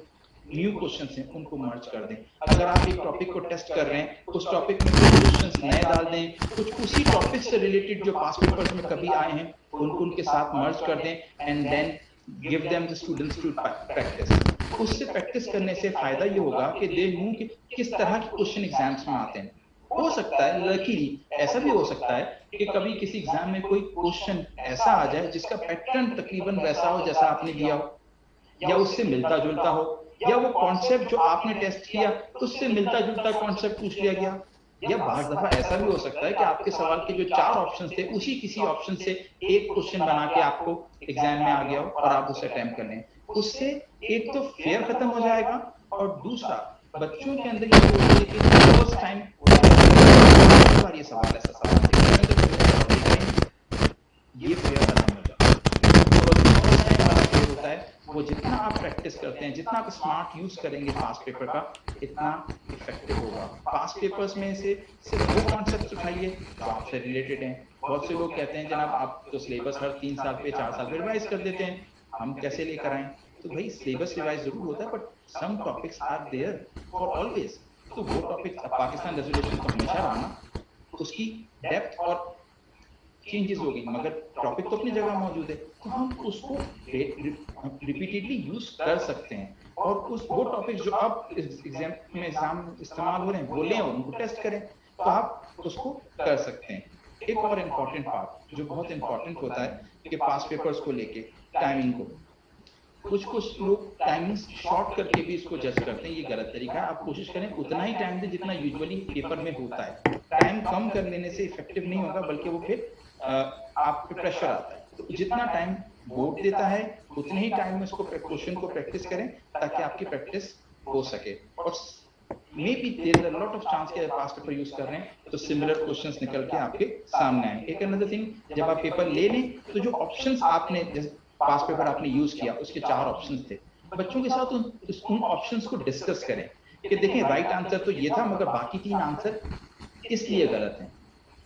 न्यू क्वेश्चंस हैं, उनको मर्ज कर दें। अगर आप एक टॉपिक को टेस्ट कर रहे हैं, उस टॉपिक में कुछ क्वेश्चंस नए डाल दें, कुछ उसी टॉपिक से रिलेटेड जो पास्ट पेपर्स में कभी आए हैं उनको उनके साथ मर्ज कर दें, and then give them the students to practise. उससे प्रैक्टिस करने से फायदा ये होगा कि दे नो कि किस तरह के क्वेश्चन एग्जाम्स में आते हैं। हो सकता है लकीली ऐसा भी हो सकता है कि कभी किसी एग्जाम में कोई क्वेश्चन ऐसा आ जाए जिसका पैटर्न तकरीबन वैसा हो जैसा आपने दिया हो, या उससे मिलता जुलता हो, या वो कॉन्सेप्ट जो आपने टेस्ट किया उससे मिलता जुलता कॉन्सेप्ट पूछ लिया गया, या बार दफा ऐसा भी हो सकता है कि आपके सवाल के जो 4 ऑप्शन थे उसी किसी ऑप्शन से एक क्वेश्चन बना के आपको एग्जाम में आ गया हो और आप उसे अटेम्प्ट कर लें। उससे एक तो फेयर खत्म हो जाएगा, और दूसरा बच्चों के अंदर ये होता है कि फर्स्ट टाइम ये सवाल ऐसा सवाल ये फेयर खत्म हो जाता है। वो जितना आप प्रैक्टिस करते हैं, जितना आप स्मार्ट यूज करेंगे पास्ट पेपर का, इतना इफेक्टिव होगा। पास्ट पेपर्स में से सिर्फ वो कॉन्सेप्ट उठाइए जो आपसे रिलेटेड हैं। बहुत से लोग कहते हैं जनाब आप तो सिलेबस हर 3 साल पे 4 साल पे रिवाइज कर देते हैं, हम कैसे लेकर आए? तो भाई सिलेबस रिवाइज जरूर होता है, but some topics are there for always. तो वो टॉपिक पाकिस्तान रेजोल्यूशन तो हमेशा रहा ना, उसकी डेप्थ और चेंजेस हो गई, मगर टॉपिक तो अपनी जगह मौजूद है, तो हम उसको रिपीटेडली यूज कर सकते हैं। और वो टॉपिक जो आप एग्जाम में इस्तेमाल हो रहे हैं, बोले हैं और उनको टेस्ट करें, तो आप उसको कर सकते हैं। एक और इम्पोर्टेंट पार्ट जो बहुत इंपॉर्टेंट होता है कि पास पेपर्स को लेके टाइमिंग को, कुछ लोग टाइमिंग शॉर्ट करके भी इसको जज करते हैं, ये गलत तरीका है। आप कोशिश करें उतना ही टाइम दें जितना यूजुअली पेपर में होता है। टाइम कम कर लेने से इफेक्टिव नहीं होगा, बल्कि वो फिर आप पे प्रेशर आता है। तो जितना टाइम बोर्ड देता है उतने ही टाइम में इसको क्वेश्चन को प्रैक्टिस करें ताकि आपकी प्रैक्टिस हो सके। और maybe there is a lot of chance कि पास्ट पेपर यूज कर रहे हैं तो सिमिलर क्वेश्चंस निकल के आपके सामने आए। एक अनदर थिंग, जब आप पेपर ले लें तो जो ऑप्शंस आपने पास पेपर आपने यूज किया उसके 4 ऑप्शंस थे, बच्चों के साथ उन ऑप्शंस को डिस्कस करें कि देखें राइट आंसर तो ये था मगर बाकी 3 आंसर इसलिए गलत हैं।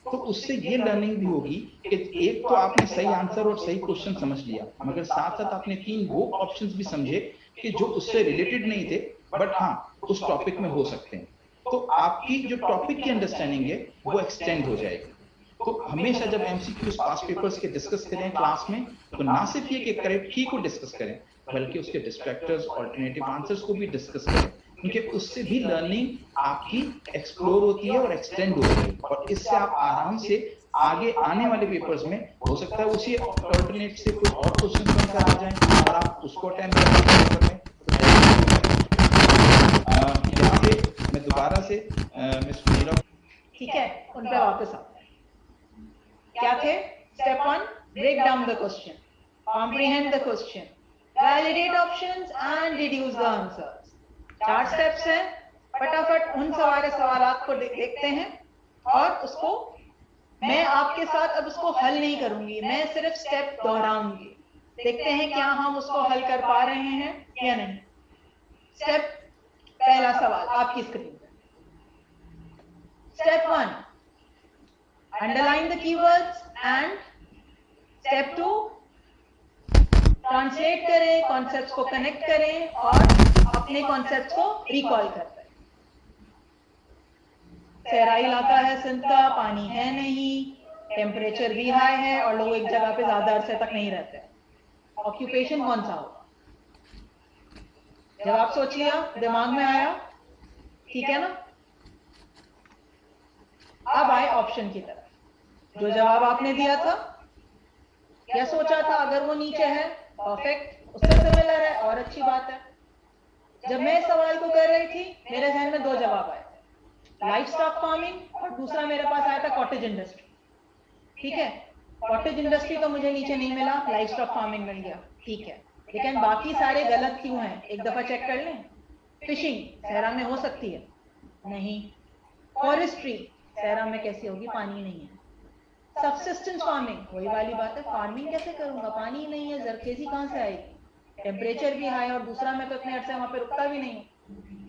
तो उससे ये लर्निंग भी होगी कि एक तो आपने सही आंसर और सही क्वेश्चन समझ लिया, मगर साथ साथ आपने 3 वो ऑप्शंस भी समझे कि जो उससे रिलेटेड नहीं थे बट हाँ उस टॉपिक में हो सकते हैं। तो आपकी जो टॉपिक की अंडरस्टैंडिंग है वो एक्सटेंड हो जाएगी। तो हमेशा जब एमसीक्यूज पास पेपर्स के डिस्कस करें क्लास में तो ना सिर्फ ये कि करेक्ट की को डिस्कस करें बल्कि उसके डिस्ट्रैक्टर्स ऑल्टरनेटिव आंसर्स को भी डिस्कस करें, क्योंकि उससे भी लर्निंग आपकी एक्सप्लोर होती है और एक्सटेंड होती है। और इससे आप आराम से आगे आने वाले पेपर्स में हो सकता है उसी ऑल्टरनेट से कोई और क्वेश्चन बनकर आ जाए और आप उसको अटेम्प्ट करें पेपर में। यहाँ पे मैं दोबारा से मिस मीरा, ठीक है, उन पे वापस आते हैं। क्या थे? Step 1, break down the question, comprehend the question, validate options and deduce the answers. 4 steps हैं। फटाफट उन सारे सवालात को देखते हैं और उसको मैं आपके साथ अब उसको हल नहीं करूंगी, मैं सिर्फ स्टेप दोहराऊंगी। देखते हैं क्या हम उसको हल कर पा रहे हैं या नहीं। स्टेप पहला सवाल आपकी स्क्रीन पर। Step 1, underline the keywords and step 2, translate करें, कॉन्सेप्ट्स को कनेक्ट करें और अपने कॉन्सेप्ट्स को रिकॉल करें। सहरा इलाका है सिंध का, पानी है नहीं, टेम्परेचर भी हाई है और लोग एक जगह पे ज्यादा अरसे तक नहीं रहते। ऑक्यूपेशन कौन सा होगा? जवाब सोच लिया, दिमाग में आया, ठीक है ना? अब आए ऑप्शन की तरफ। जो जवाब आपने दिया था या सोचा था, अगर वो नीचे है परफेक्ट, उससे सिमिलर है और अच्छी बात है। जब मैं इस सवाल को कर रही थी मेरे जहन में 2 जवाब आए थे, लाइफ स्टॉक फार्मिंग और दूसरा मेरे पास आया था कॉटेज इंडस्ट्री। ठीक है, कॉटेज इंडस्ट्री तो मुझे नीचे नहीं मिला, लाइफ स्टॉक फार्मिंग मिल गया, ठीक है। लेकिन बाकी सारे गलत क्यों हैं, एक दफा चेक कर लें। फिशिंग सहरा में हो सकती है? नहीं। फॉरेस्ट्री सहरा में कैसी होगी, पानी नहीं है। सबसिस्टेंस फार्मिंग, वही वाली बात है, फार्मिंग कैसे करूंगा, पानी ही नहीं है, जरखेजी कहां से आएगी, टेम्परेचर भी हाई और दूसरा मैं तो इतने अरसे वहां पे रुकता भी नहीं हूं,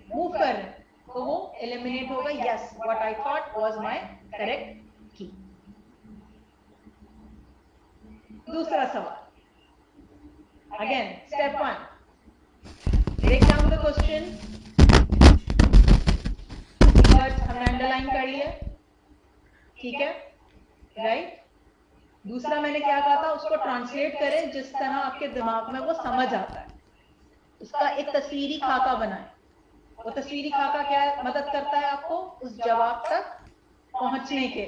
मूव कर रहे हैं, तो वो एलिमिनेट होगा। Yes, what I thought was my correct की। दूसरा सवाल, again step 1, break down the question, हमने अंडरलाइन कर लिया, ठीक है, राइट। दूसरा मैंने क्या कहा था, उसको ट्रांसलेट करें जिस तरह आपके दिमाग में वो समझ आता है, उसका एक तस्वीरी खाका बनाएं। वो तस्वीरी खाका क्या मदद करता है आपको उस जवाब तक पहुंचने के।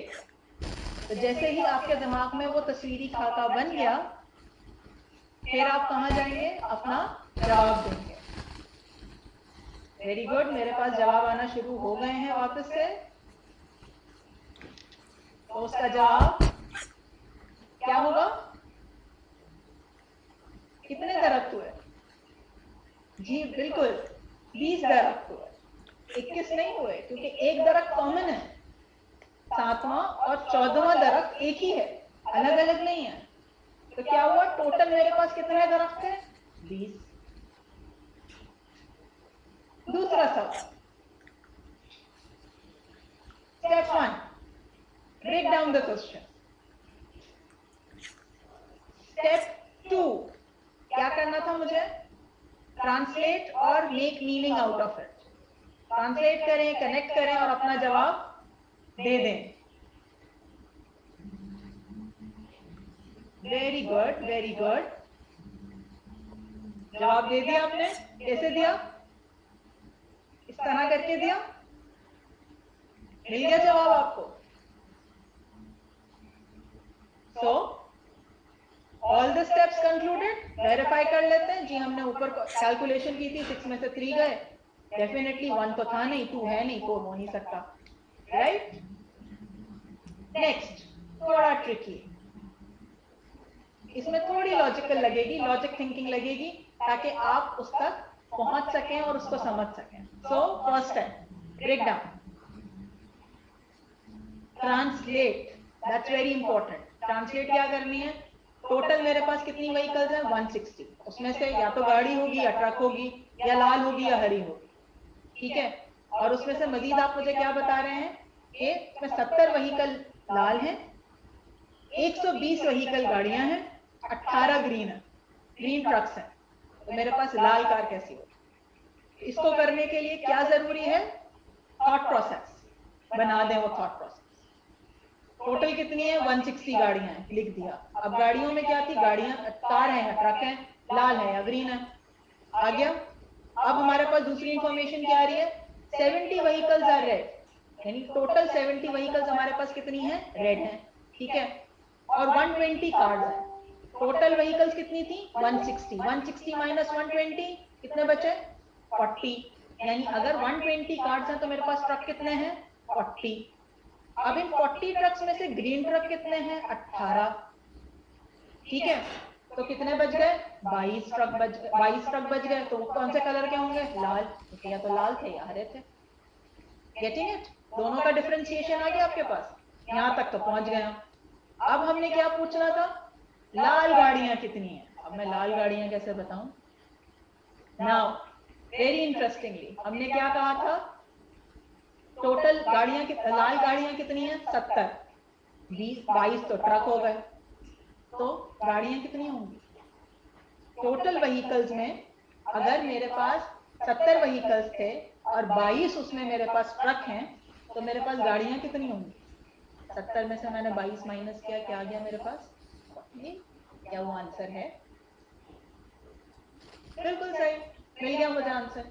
तो जैसे ही आपके दिमाग में वो तस्वीरी खाका बन गया, फिर आप कहां जाएंगे, अपना जवाब देंगे। वेरी गुड, मेरे पास जवाब आना शुरू हो गए हैं वापस से। तो उसका जवाब क्या होगा? कितने दरख्त हुए? जी बिल्कुल, 20 दरख्त हुए, 21 नहीं हुए, क्योंकि एक दरख्त कॉमन है, 7वां और 14वां दरख्त एक ही है, अलग अलग नहीं है। तो क्या हुआ, टोटल मेरे पास कितने दरख्त थे? 20। दूसरा सवाल, step 1, break down the question. Step 2, क्या करना था मुझे? ट्रांसलेट और make meaning out of it. Translate करें, कनेक्ट करें और अपना जवाब दे दें। वेरी गुड, वेरी गुड, जवाब दे दिया आपने। कैसे दिया? इस तरह करके दिया, मिल गया जवाब आपको। So all the steps concluded, verify कर लेते हैं जी। हमने ऊपर कैलकुलेशन की थी, 6 में से 3 गए, डेफिनेटली 1 तो था नहीं, 2 है नहीं, 4 हो नहीं सकता, राइट। नेक्स्ट थोड़ा ट्रिकी, इसमें थोड़ी लॉजिकल लगेगी, लॉजिक थिंकिंग लगेगी, ताकि आप उस तक पहुंच सकें और उसको समझ सकें। सो फर्स्ट है break down, translate, that's very important. Translate क्या करनी है? टोटल मेरे पास कितनी व्हीकल्स हैं? 160। उसमें से या तो गाड़ी होगी या ट्रक होगी या लाल होगी या हरी होगी, ठीक है। और उसमें से मजीद आप मुझे क्या बता रहे हैं कि इसमें 70 व्हीकल लाल हैं, 120 व्हीकल गाड़ियां हैं, 18 ग्रीन है, ग्रीन ट्रक्स हैं। तो मेरे पास लाल कार कैसी होगी? इसको करने के लिए क्या जरूरी है? थॉट प्रोसेस बना दें, वो थॉट प्रोसेस। टोटल कितनी है? 160 गाड़ियां हैं, लिख दिया। अब गाड़ियों में क्या थी? गाड़ियां कार है या ट्रक है, लाल है या ग्रीन है, आ गया। अब हमारे पास दूसरी इंफॉर्मेशन क्या आ रही है? 70 व्हीकल्स आर रेड, यानी टोटल 70 व्हीकल्स हमारे पास कितनी है? रेड है, ठीक है। और 120 कार्स है। टोटल व्हीकल्स कितनी थी? 160, 160 माइनस 120 कितने बचे? 40। यानी अगर 120 कार्स हैं तो मेरे पास ट्रक कितने हैं? 40। अब इन 40 ट्रक्स में से ग्रीन ट्रक कितने हैं? 18, ठीक है। तो कितने बच गए? 22 ट्रक बच गए, 22 ट्रक बच गए। तो वो कौन से कलर के होंगे? लाल, क्योंकि या तो लाल थे या हरे थे। Getting it? दोनों का डिफरेंशिएशन आ गया आपके पास, यहां तक तो पहुंच गया। अब हमने क्या पूछना था? लाल गाड़ियां कितनी हैं। अब मैं लाल गाड़ियां कैसे बताऊं? नाउ वेरी इंटरेस्टिंगली हमने क्या कहा था? टोटल गाड़ियां लाल गाड़ियां कितनी हैं? 70, 20, 22 तो ट्रक हो गए, तो गाड़ियां कितनी होंगी? टोटल व्हीकल्स में अगर मेरे पास 70 व्हीकल्स थे और 22 उसमें मेरे पास ट्रक हैं, तो मेरे पास गाड़ियां कितनी होंगी? 70 में से मैंने 22 माइनस किया, क्या आ गया मेरे पास? 40। क्या वो आंसर है? बिल्कुल सही, मिल गया मुझे answer.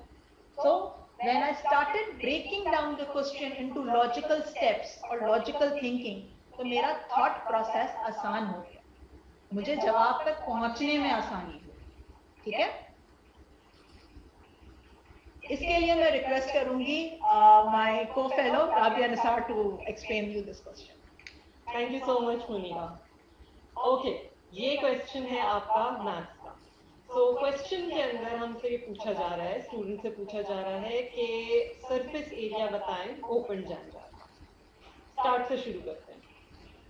So when I started breaking down the question into logical steps और logical thinking, तो मेरा thought process आसान हो गया, मुझे जवाब तक पहुंचने में आसानी हुई, ठीक है। इसके लिए मैं रिक्वेस्ट करूंगी my co-fellow Kavya Nisar to explain you this question. Thank you so much Monika. Okay, ये क्वेश्चन है आपका मैथ्स का। सो क्वेश्चन के अंदर हमसे ये पूछा जा रहा है, स्टूडेंट से पूछा जा रहा है कि सरफेस एरिया बताएं ओपन जैम जार। स्टार्ट से शुरू करते हैं।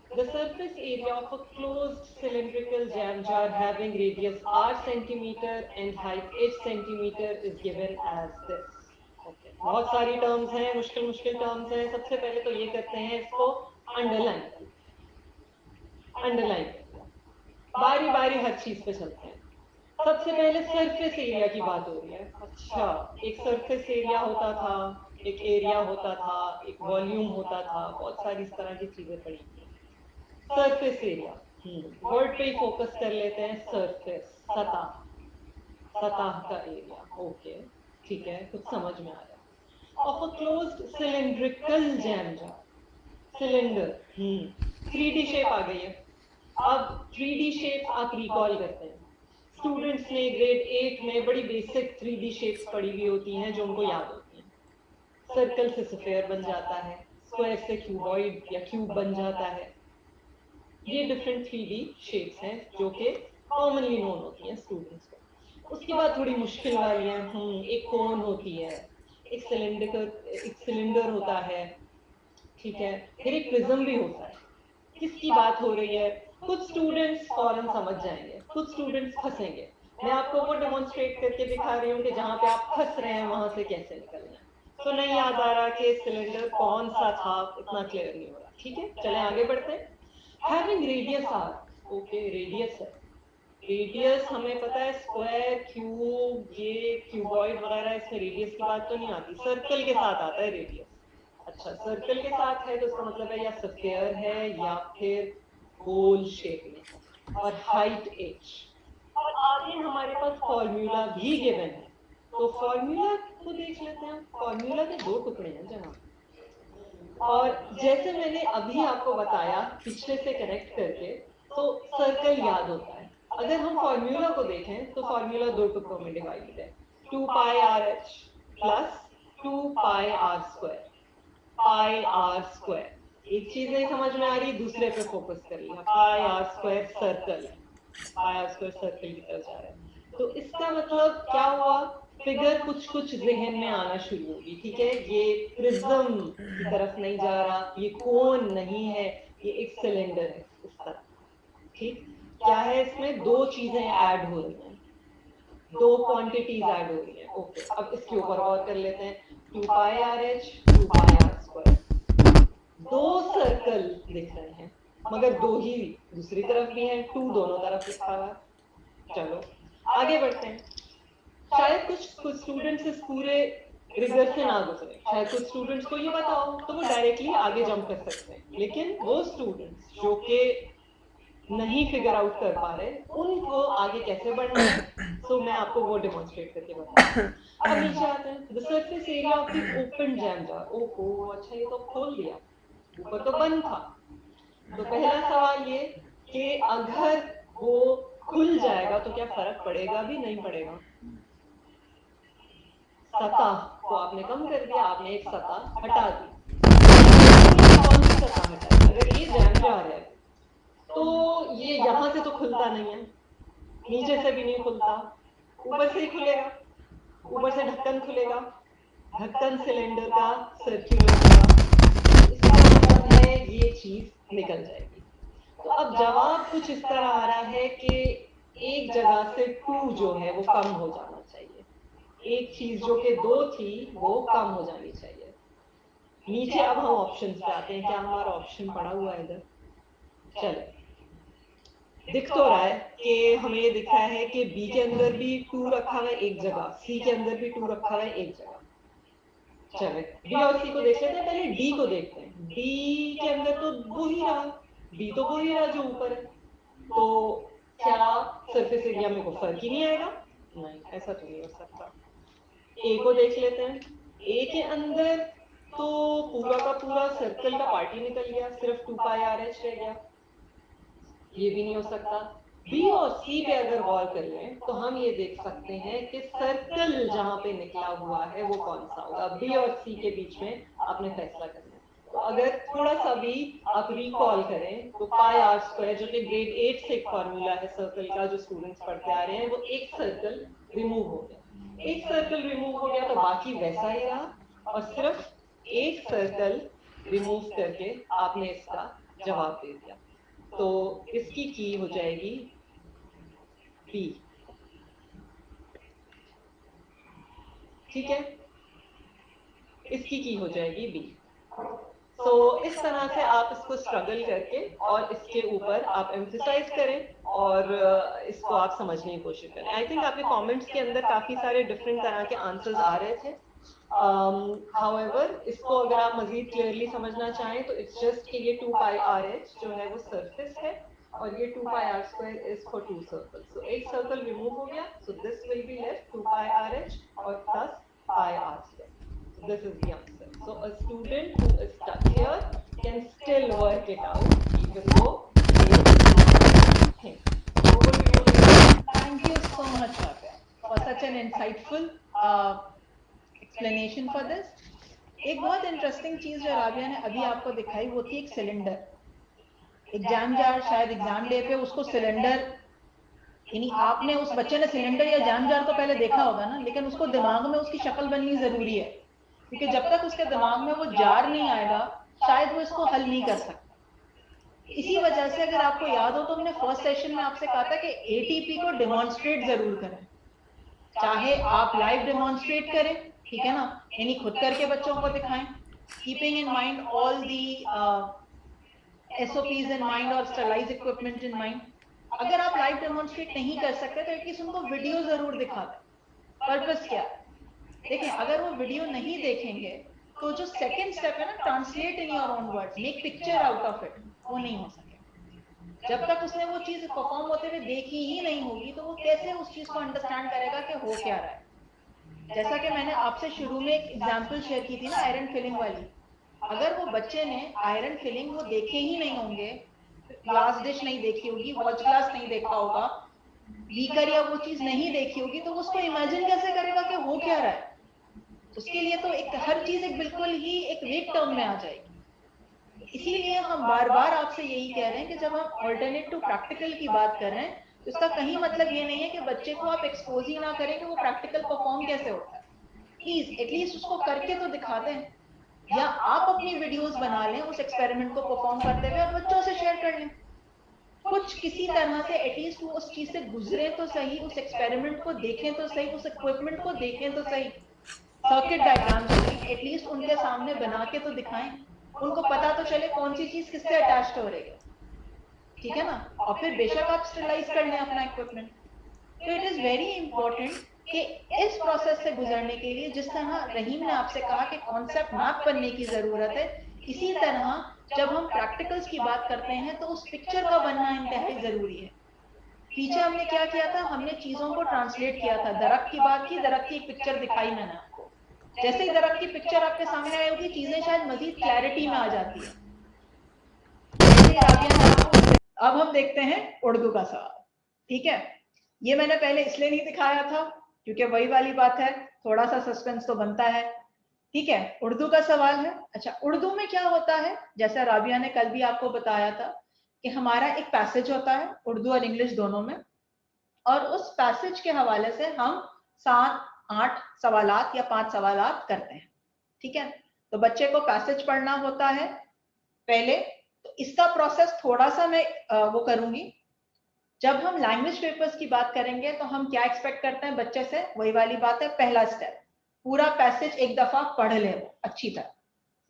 The surface area of a closed cylindrical jam jar having radius r centimeter and height h centimeter is given as this. Okay. बहुत सारी टर्म्स हैं, मुश्किल टर्म्स हैं। सबसे पहले तो ये करते हैं इसको अंडरलाइन, बारी बारी हर चीज पे चलते हैं। सबसे पहले सरफेस एरिया की बात हो रही है। अच्छा, एक सरफेस एरिया होता था, एक एरिया होता था, एक वॉल्यूम होता था, बहुत सारी इस तरह की चीजें पड़ी थी। सरफेस एरिया, वर्ड पे ही फोकस कर लेते हैं। सरफेस, सतह का एरिया। ओके, ठीक है, कुछ समझ में आ रहा है। Of a closed cylindrical jam jar, cylinder, 3D shape आ गई है। अब 3D शेप आप रिकॉल करते हैं। स्टूडेंट्स ने ग्रेड 8 में बड़ी बेसिक 3D शेप्स पढ़ी हुई होती हैं जो उनको याद होती हैं। सर्कल से स्फेयर बन जाता है, स्क्वायर से क्यूबॉइड या क्यूब बन जाता है। ये डिफरेंट 3D शेप्स हैं जो कि कॉमनली नोन होती हैं स्टूडेंट्स को। उसके बाद थोड़ी मुश्किल वाली हैं। एक कोन होती है, एक सिलेंडर होता है, ठीक है, फिर एक प्रिज्म भी होता है। किसकी बात हो रही है? कुछ स्टूडेंट्स फौरन समझ जाएंगे, कुछ स्टूडेंट्स फंसेंगे। मैं आपको वो डेमोन्स्ट्रेट करके दिखा रही हूँ कि जहाँ पे आप फंस रहे हैं वहां से कैसे निकलना है। तो नहीं याद आ रहा कि सिलेंडर कौन सा था, इतना क्लियर नहीं हो रहा। ठीक है, चले आगे बढ़ते हैं। Having radius R, okay, radius है। रेडियस हमें पता है, स्क्वायर, क्यूब, ये क्यूबॉइड वगैरह, इसमें रेडियस की बात तो नहीं आती। सर्कल के साथ आता है रेडियस। अच्छा, सर्कल के साथ है तो इसका मतलब है या स्फेयर है या फिर गोल शेप में। और हाइट h। और आगे हमारे पास फॉर्मूला भी गिवन है, तो फॉर्मूला को देख लेते हैं। फॉर्मूला के दो टुकड़े हैं जनाब, और जैसे मैंने अभी आपको बताया पिछले से कनेक्ट करके, तो सर्कल याद होता है। अगर हम फॉर्मूला को देखें तो फॉर्मूला दो टुकड़ों में डिवाइडेड है, 2 pi r h plus 2 pi r square, pi r square. एक चीज नहीं समझ में आ रही, दूसरे पे फोकस कर लिया, pi r square circle, pi r square circle की तरफ जा रहा है। तो इसका मतलब क्या हुआ, फिगर कुछ कुछ जहन में आना शुरू होगी, ठीक है, ये प्रिज्म की तरफ नहीं जा रहा, ये कोन नहीं है, ये एक सिलेंडर है इस तरह, ठीक। क्या है इसमें, दो चीजें ऐड हो रही हैं, दो क्वांटिटीज ऐड हो रही हैं। ओके, अब इसके ऊपर गौर कर लेते हैं, 2 pi r h 2 pi r square, दो सर्कल दिख रहे हैं मगर दो ही दूसरी तरफ भी हैं, 2 दोनों तरफ लिखा हुआ है। चलो आगे बढ़ते हैं। शायद कुछ स्टूडेंट्स इस पूरे रिजल्ट से ना गुजरे, शायद कुछ स्टूडेंट्स को ये पता हो तो वो डायरेक्टली आगे जंप कर सकते हैं, लेकिन वो स्टूडेंट्स जो कि नहीं फिगर आउट कर पा रहे, उनको आगे कैसे बढ़ना है, तो मैं आपको वो डेमोन्स्ट्रेट करके बताऊंगा। अब नीचे आते हैं, the surface area of the open jam jar. ओहो, अच्छा ये तो खोल दिया, ऊपर तो बंद था। तो पहला सवाल ये कि अगर वो खुल जाएगा तो क्या फर्क पड़ेगा भी, नहीं पड़ेगा। सतह को आपने कम कर दिया, आपने एक सतह हटा दी। कौन सी सतह हटाई, अगर ये जैम जार है तो ये यहाँ से तो खुलता नहीं है, नीचे से भी नहीं खुलता, ऊपर से ही खुलेगा, ऊपर से ढक्कन खुलेगा, ढक्कन सिलेंडर का सर्कुलर होगा, इसका मतलब है ये चीज निकल जाएगी। तो अब जवाब कुछ इस तरह आ रहा है कि एक जगह से 2 जो है वो कम हो जाना चाहिए, एक चीज जो कि 2 थी वो कम हो जानी चाहिए। नीचे अब हम ऑप्शंस पे आते हैं, क्या हमारा ऑप्शन पड़ा हुआ है इधर, चलो दिख तो रहा है कि हमें ये दिख रहा है कि बी के अंदर भी 2 रखा हुआ है एक जगह, सी के अंदर भी 2 रखा हुआ है एक जगह। चलो बी और सी को देख लेते हैं, पहले डी को देखते हैं। डी के अंदर तो वो ही रहा, डी तो वो ही रहा जो ऊपर है, तो क्या सरफेस एरिया में कोई फर्क ही नहीं आएगा, नहीं ऐसा तो नहीं हो सकता। ए को देख लेते हैं, ए के अंदर तो पूरा का पूरा सर्कल का पार्ट ही निकल गया, सिर्फ 2 पाई आर एच रह गया, ये भी नहीं हो सकता। बी और सी पे अगर गौर कर लें तो हम ये देख सकते हैं कि सर्कल जहां पे निकला हुआ है वो कौन सा होगा। बी और सी के बीच में आपने फैसला करना है। तो अगर थोड़ा सा भी आप रिकॉल करें तो पाई आर स्क्वायर जो कि ग्रेड 8 से एक फॉर्मूला है सर्कल का जो स्टूडेंट्स पढ़ते आ रहे हैं, वो एक सर्कल रिमूव हो गया, एक सर्कल रिमूव हो गया तो बाकी वैसा ही रहा, और सिर्फ एक सर्कल रिमूव करके आपने इसका जवाब दे दिया। तो इसकी की हो जाएगी बी, ठीक है, इसकी की हो जाएगी बी। तो इस तरह से आप इसको स्ट्रगल करके और इसके ऊपर आप एम्फसाइज करें और इसको आप समझने की कोशिश करें। आई थिंक आपके कमेंट्स के अंदर काफी सारे डिफरेंट तरह के आंसर्स आ रहे थे। हाउएवर इसको अगर आप मजीद क्लियरली समझना चाहें तो इट्स जस्ट कि ये 2 पाई आर एच जो है वो सरफेस है और ये 2 pi r square is for 2 circle. So एक सर्कल रिमूव हो गया, so this will be left 2 pi r h और plus pi r square. This is the answer. So a student who is stuck here can still work it out even though they think. Thank you so much, Rabia, for such an insightful explanation for this. एक बहुत interesting चीज जो राबिया ने अभी आपको दिखाई वो थी एक सिलेंडर। एग्जाम जार शायद एग्जाम डे पे उसको सिलेंडर, यानी आपने उस बच्चे ने सिलेंडर या जाम जार तो पहले देखा होगा ना, लेकिन उसको दिमाग में उसकी शक्ल बननी जरूरी है, क्योंकि जब तक उसके दिमाग में वो जार नहीं आएगा शायद वो इसको हल नहीं कर सकता। इसी वजह से अगर आपको याद हो तो हमने फर्स्ट सेशन में आपसे कहा था कि एटीपी को डेमोन्स्ट्रेट जरूर करें, चाहे आप लाइव डेमोन्स्ट्रेट करें, ठीक है ना, यानी खुद करके बच्चों को दिखाएं, keeping in mind all the SOPs in mind और स्टरलाइज इक्विपमेंट इन माइंड। अगर आप लाइव डेमोन्स्ट्रेट नहीं कर सकते तो एटलीस्ट उनको वीडियो जरूर दिखा दें। पर्पस क्या है, देखिए अगर वो वीडियो नहीं देखेंगे तो जो सेकंड स्टेप है ना, translate in your own words, make picture out of it, वो नहीं हो सके। जब तक उसने वो चीज परफॉर्म होते हुए देखी ही नहीं होगी तो वो कैसे उस चीज को अंडरस्टैंड करेगा कि हो क्या रहा है। जैसा कि मैंने आपसे शुरू में एक एग्जांपल शेयर की थी ना आयरन फिलिंग वाली, अगर वो बच्चे ने आयरन फिलिंग वो देखे ही नहीं होंगे ग्लास डिश नहीं देखी होगी, वॉच ग्लास नहीं देखा होगा, बीकर या वो चीज नहीं देखी होगी, तो उसको इमेजिन कैसे करेगा कि हो क्या रहा है? उसके लिए तो एक हर चीज एक बिल्कुल ही एक वेग टर्म में आ जाएगी। इसीलिए हम बार बार आपसे यही कह रहे हैं कि जब हम ऑल्टरनेट टू प्रैक्टिकल की बात कर रहे हैं तो इसका कहीं मतलब ये नहीं है कि बच्चे को आप एक्सपोज ही ना करें कि वो प्रैक्टिकल परफॉर्म कैसे होता है। प्लीज एटलीस्ट उसको करके तो दिखा दें, या आप अपनी वीडियोस बना लें उस एक्सपेरिमेंट को परफॉर्म करते हुए और बच्चों से शेयर कर लें। कुछ किसी तरह से एटलीस्ट वो उस चीज से गुजरे तो सही, उस एक्सपेरिमेंट को देखें तो सही, उस इक्विपमेंट को देखें तो सही, सर्किट डायग्राम सही, एटलीस्ट उनके सामने बना के तो दिखाएं, उनको पता तो चले कौन सी चीज किससे अटैच्ड हो रही है, ठीक है ना? और फिर बेशक आप स्टरलाइज कर लें अपना इक्विपमेंट। तो इट इज वेरी इंपॉर्टेंट कि इस प्रोसेस से गुजरने के लिए, जिस तरह रहीम ने आपसे कहा कि कॉन्सेप्ट मैप बनने की जरूरत है, इसी तरह जब हम प्रैक्टिकल्स की बात करते हैं तो उस पिक्चर का बनना इंतहाई जरूरी है। पीछे हमने क्या किया था, हमने चीजों को ट्रांसलेट किया था, दरख्त की बात की, दरख्त की एक पिक्चर दिखाई मैंने आपको, जैसे ही दरख्त की पिक्चर आपके सामने आई होगी चीजें शायद मजीद क्लैरिटी में आ जाती है। अब हम देखते हैं उर्दू का सवाल, ठीक है? ये मैंने पहले इसलिए नहीं दिखाया था क्योंकि वही वाली बात है, थोड़ा सा सस्पेंस तो बनता है, ठीक है? उर्दू का सवाल है। अच्छा, उर्दू में क्या होता है, जैसा राबिया ने कल भी आपको बताया था कि हमारा एक पैसेज होता है उर्दू और इंग्लिश दोनों में, और उस पैसेज के हवाले से हम 7-8 सवालात या 5 सवालात करते हैं, ठीक है? तो बच्चे को पैसेज पढ़ना होता है पहले, तो इसका प्रोसेस थोड़ा सा मैं वो करूंगी। जब हम लैंग्वेज पेपर्स की बात करेंगे तो हम क्या एक्सपेक्ट करते हैं बच्चे से, वही वाली बात है, पहला स्टेप पूरा पैसेज एक दफा पढ़ ले वो अच्छी तरह,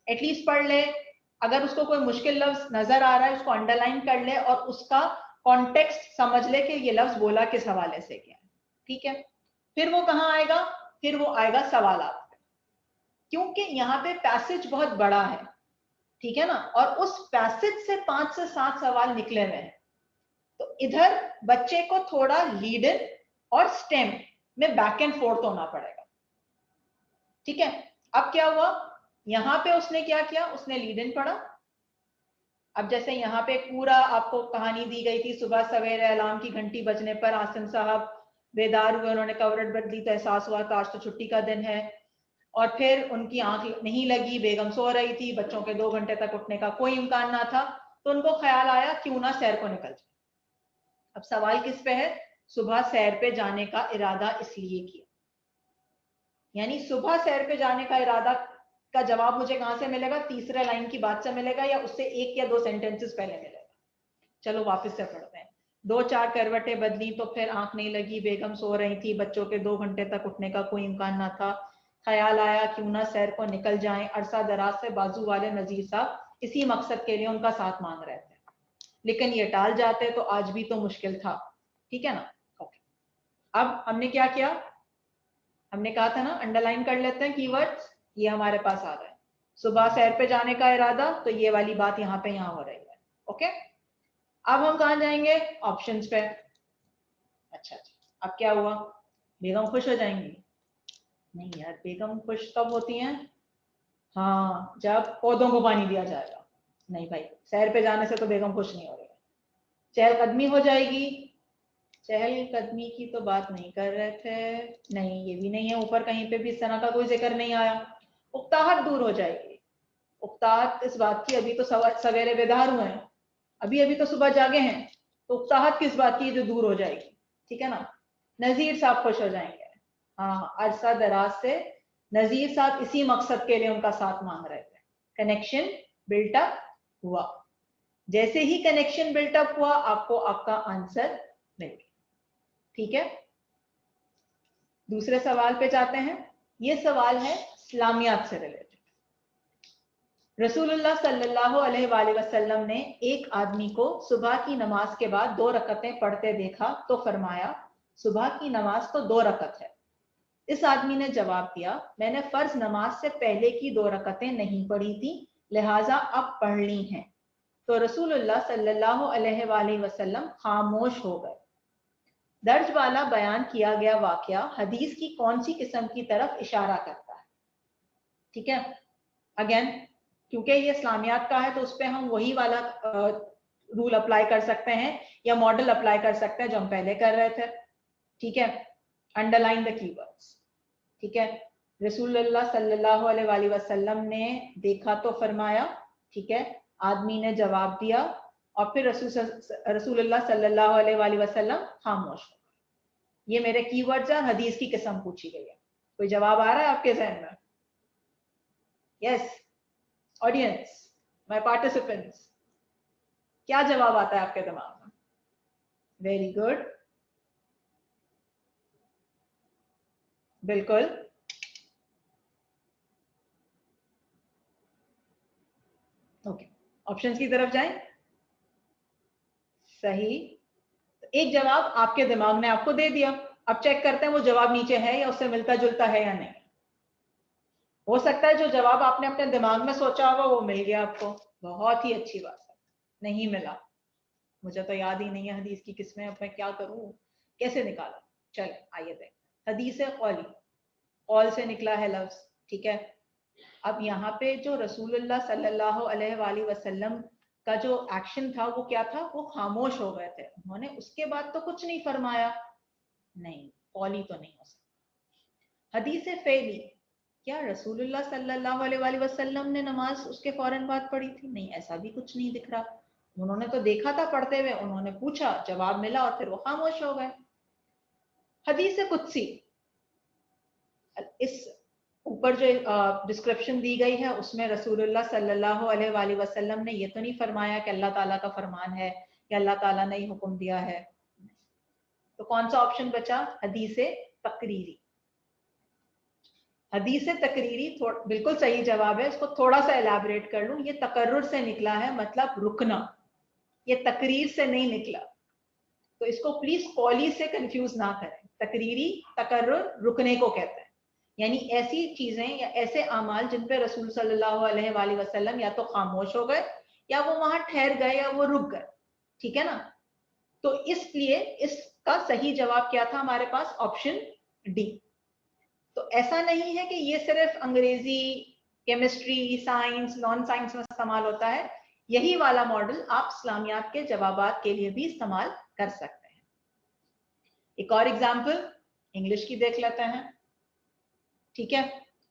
एटलीस्ट पढ़ ले, अगर उसको कोई मुश्किल लफ्ज नजर आ रहा है उसको अंडरलाइन कर ले और उसका कॉन्टेक्स्ट समझ ले कि ये लफ्ज बोला किस हवाले से गया, ठीक है? फिर वो कहाँ आएगा, फिर वो आएगा सवालात पे, क्योंकि यहाँ पे पैसेज बहुत बड़ा है, ठीक है ना? और उस पैसेज से 5 से 7 सवाल निकले हुए हैं, तो इधर बच्चे को थोड़ा लीड इन और स्टेम में बैक एंड फोर्थ होना पड़ेगा, ठीक है? अब क्या हुआ, यहां पे उसने क्या किया, उसने लीड इन पढ़ा। अब जैसे यहाँ पे पूरा आपको कहानी दी गई थी, सुबह सवेरे अलार्म की घंटी बजने पर आसिम साहब बेदार हुए, उन्होंने कवरेट बदली तो एहसास हुआ कि आज तो छुट्टी का दिन है, और फिर उनकी आंख नहीं लगी, बेगम सो रही थी, बच्चों के 2 घंटे तक उठने का कोई इम्कान ना था, तो उनको ख्याल आया क्यों ना सैर को निकल जाए। अब सवाल किस पे है, सुबह सैर पे जाने का इरादा इसलिए किया, यानी सुबह सैर पे जाने का इरादा का जवाब मुझे कहां से मिलेगा, तीसरे लाइन की बात से मिलेगा या उससे 1 या 2 सेंटेंसेस पहले मिलेगा। चलो वापस से पढ़ते हैं। 2-4 करवटें बदली तो फिर आंख नहीं लगी, बेगम सो रही थी, बच्चों के 2 घंटे तक उठने का कोई इम्कान ना था, ख्याल आया क्यों ना सैर को निकल जाएं, अरसा दराज से बाजू वाले नजीर साहब इसी मकसद के लिए उनका साथ मांग रहे थे, लेकिन ये टाल जाते तो आज भी तो मुश्किल था, ठीक है ना? ओके, अब हमने क्या किया, हमने कहा था ना अंडरलाइन कर लेते हैं कीवर्ड्स, ये हमारे पास आ गए, सुबह सैर पे जाने का इरादा, तो ये वाली बात यहाँ पे यहाँ हो रही है, ओके? अब हम कहाँ जाएंगे, ऑप्शंस पे। अच्छा, अब क्या हुआ, बेगम खुश हो जाएंगी? नहीं यार, बेगम खुश कब होती हैं, हाँ जब पौधों को पानी दिया जाएगा। नहीं भाई, सैर पे जाने से तो बेगम खुश नहीं हो रही है। चहलकदमी हो जाएगी, चहलकदमी की तो बात नहीं कर रहे थे, नहीं ये भी नहीं है, ऊपर कहीं पे भी इस तरह का कोई जिक्र नहीं आया। उकताहट दूर हो जाएगी, उकताहट इस बात की, अभी तो सवेरे बेदार हुए हैं, अभी अभी तो सुबह जागे हैं, तो उकताहट किस बात की जो दूर हो जाएगी, ठीक है ना? नजीर साहब खुश हो जाएंगे, हाँ अरसा दराज से नजीर साहब इसी मकसद के लिए उनका साथ मांग रहे थे, कनेक्शन बिल्टअप हुआ, जैसे ही कनेक्शन बिल्टअप हुआ आपको आपका आंसर मिल गया, ठीक है? दूसरे सवाल पे जाते हैं, ये सवाल है इस्लामियात से रिलेटेड। रसूलुल्लाह सल्लल्लाहु अलैहि वसल्लम ने एक आदमी को सुबह की नमाज के बाद 2 रकतें पढ़ते देखा तो फरमाया सुबह की नमाज तो 2 रकत है। इस आदमी ने जवाब दिया मैंने फर्ज नमाज से पहले की 2 रकतें नहीं पढ़ी थी, लिहाजा अब पढ़नी हैं। तो रसूलुल्लाह सल्लल्लाहु अलैहि वसल्लम खामोश हो गए। दर्ज वाला बयान किया गया वाकया हदीस की कौन सी किस्म की तरफ इशारा करता है? ठीक है, अगेन क्योंकि ये इस्लामियात का है तो उस पर हम वही वाला रूल अप्लाई कर सकते हैं या मॉडल अप्लाई कर सकते हैं जो हम पहले कर रहे थे। ठीक है, अंडरलाइन द कीवर्ड्स। ठीक है, रसूलुल्लाह सल्लल्लाहु अलैहि वसल्लम ने देखा तो फरमाया, ठीक है, आदमी ने जवाब दिया और फिर रसूलुल्लाह सल्लल्लाहु अलैहि वसल्लम खामोश हो गए। ये मेरे कीवर्ड्स हैं, हदीस की किस्म पूछी गई है। कोई जवाब आ रहा है आपके जहन में? यस ऑडियंस, माय पार्टिसिपेंट्स, क्या जवाब आता है आपके दिमाग में? वेरी गुड, बिल्कुल। ओके, ऑप्शंस की तरफ जाएं। सही, एक जवाब आपके दिमाग ने आपको दे दिया, अब चेक करते हैं वो जवाब नीचे है या उससे मिलता जुलता है या नहीं। हो सकता है जो जवाब आपने अपने दिमाग में सोचा होगा वो मिल गया आपको, बहुत ही अच्छी बात है। नहीं मिला, मुझे तो याद ही नहीं है हदीस की किस्में, अब मैं क्या करूं, कैसे निकाला? चले आइए देख, हदीस कौली, कौल से निकला है लफ्ज। ठीक है, अब यहाँ पे जो रसूलुल्लाह सल्लल्लाहु अलैहि वसल्लम का जो एक्शन था वो क्या था? वो खामोश हो गए थे, उन्होंने उसके बाद तो कुछ नहीं फरमाया। नहीं, कौली तो नहीं हो सकता। हदीस फेली, क्या रसूलुल्लाह सल्लल्लाहु अलैहि वसल्लम ने नमाज उसके फौरन बाद पढ़ी थी? नहीं, ऐसा भी कुछ नहीं दिख रहा। उन्होंने तो देखा था पढ़ते हुए, उन्होंने पूछा, जवाब मिला और फिर वो खामोश हो गए। हदीस कुदसी, इस ऊपर जो डिस्क्रिप्शन दी गई है उसमें रसूलुल्लाह सल्लल्लाहु अलैहि वसल्लम ने ये तो नहीं फरमाया कि अल्लाह ताला का फरमान है या अल्लाह ताला ने ही हुक्म दिया है। तो कौन सा ऑप्शन बचा? हदीस तकरीरी। हदीस तकरीरी बिल्कुल सही जवाब है। इसको थोड़ा सा एलैबोरेट कर लूं, ये तकर्रुर से निकला है, मतलब रुकना, ये तकरीर से नहीं निकला, तो इसको प्लीज कौली से कंफ्यूज ना करें। तकरीरी, तकर्रुर रुकने को कहते हैं, यानी ऐसी चीजें या ऐसे अमाल जिन पे रसूल सल्लल्लाहु अलैहि वसल्लम या तो खामोश हो गए या वो वहां ठहर गए या वो रुक गए। ठीक है ना? तो इसलिए इसका सही जवाब क्या था हमारे पास? Option D. तो ऐसा नहीं है कि ये सिर्फ अंग्रेजी, केमिस्ट्री, साइंस, नॉन साइंस में इस्तेमाल होता है, यही वाला मॉडल आप इस्लामियात के जवाबात के लिए भी इस्तेमाल कर सकते हैं। एक और एग्जाम्पल इंग्लिश की देख लेते हैं। ठीक है,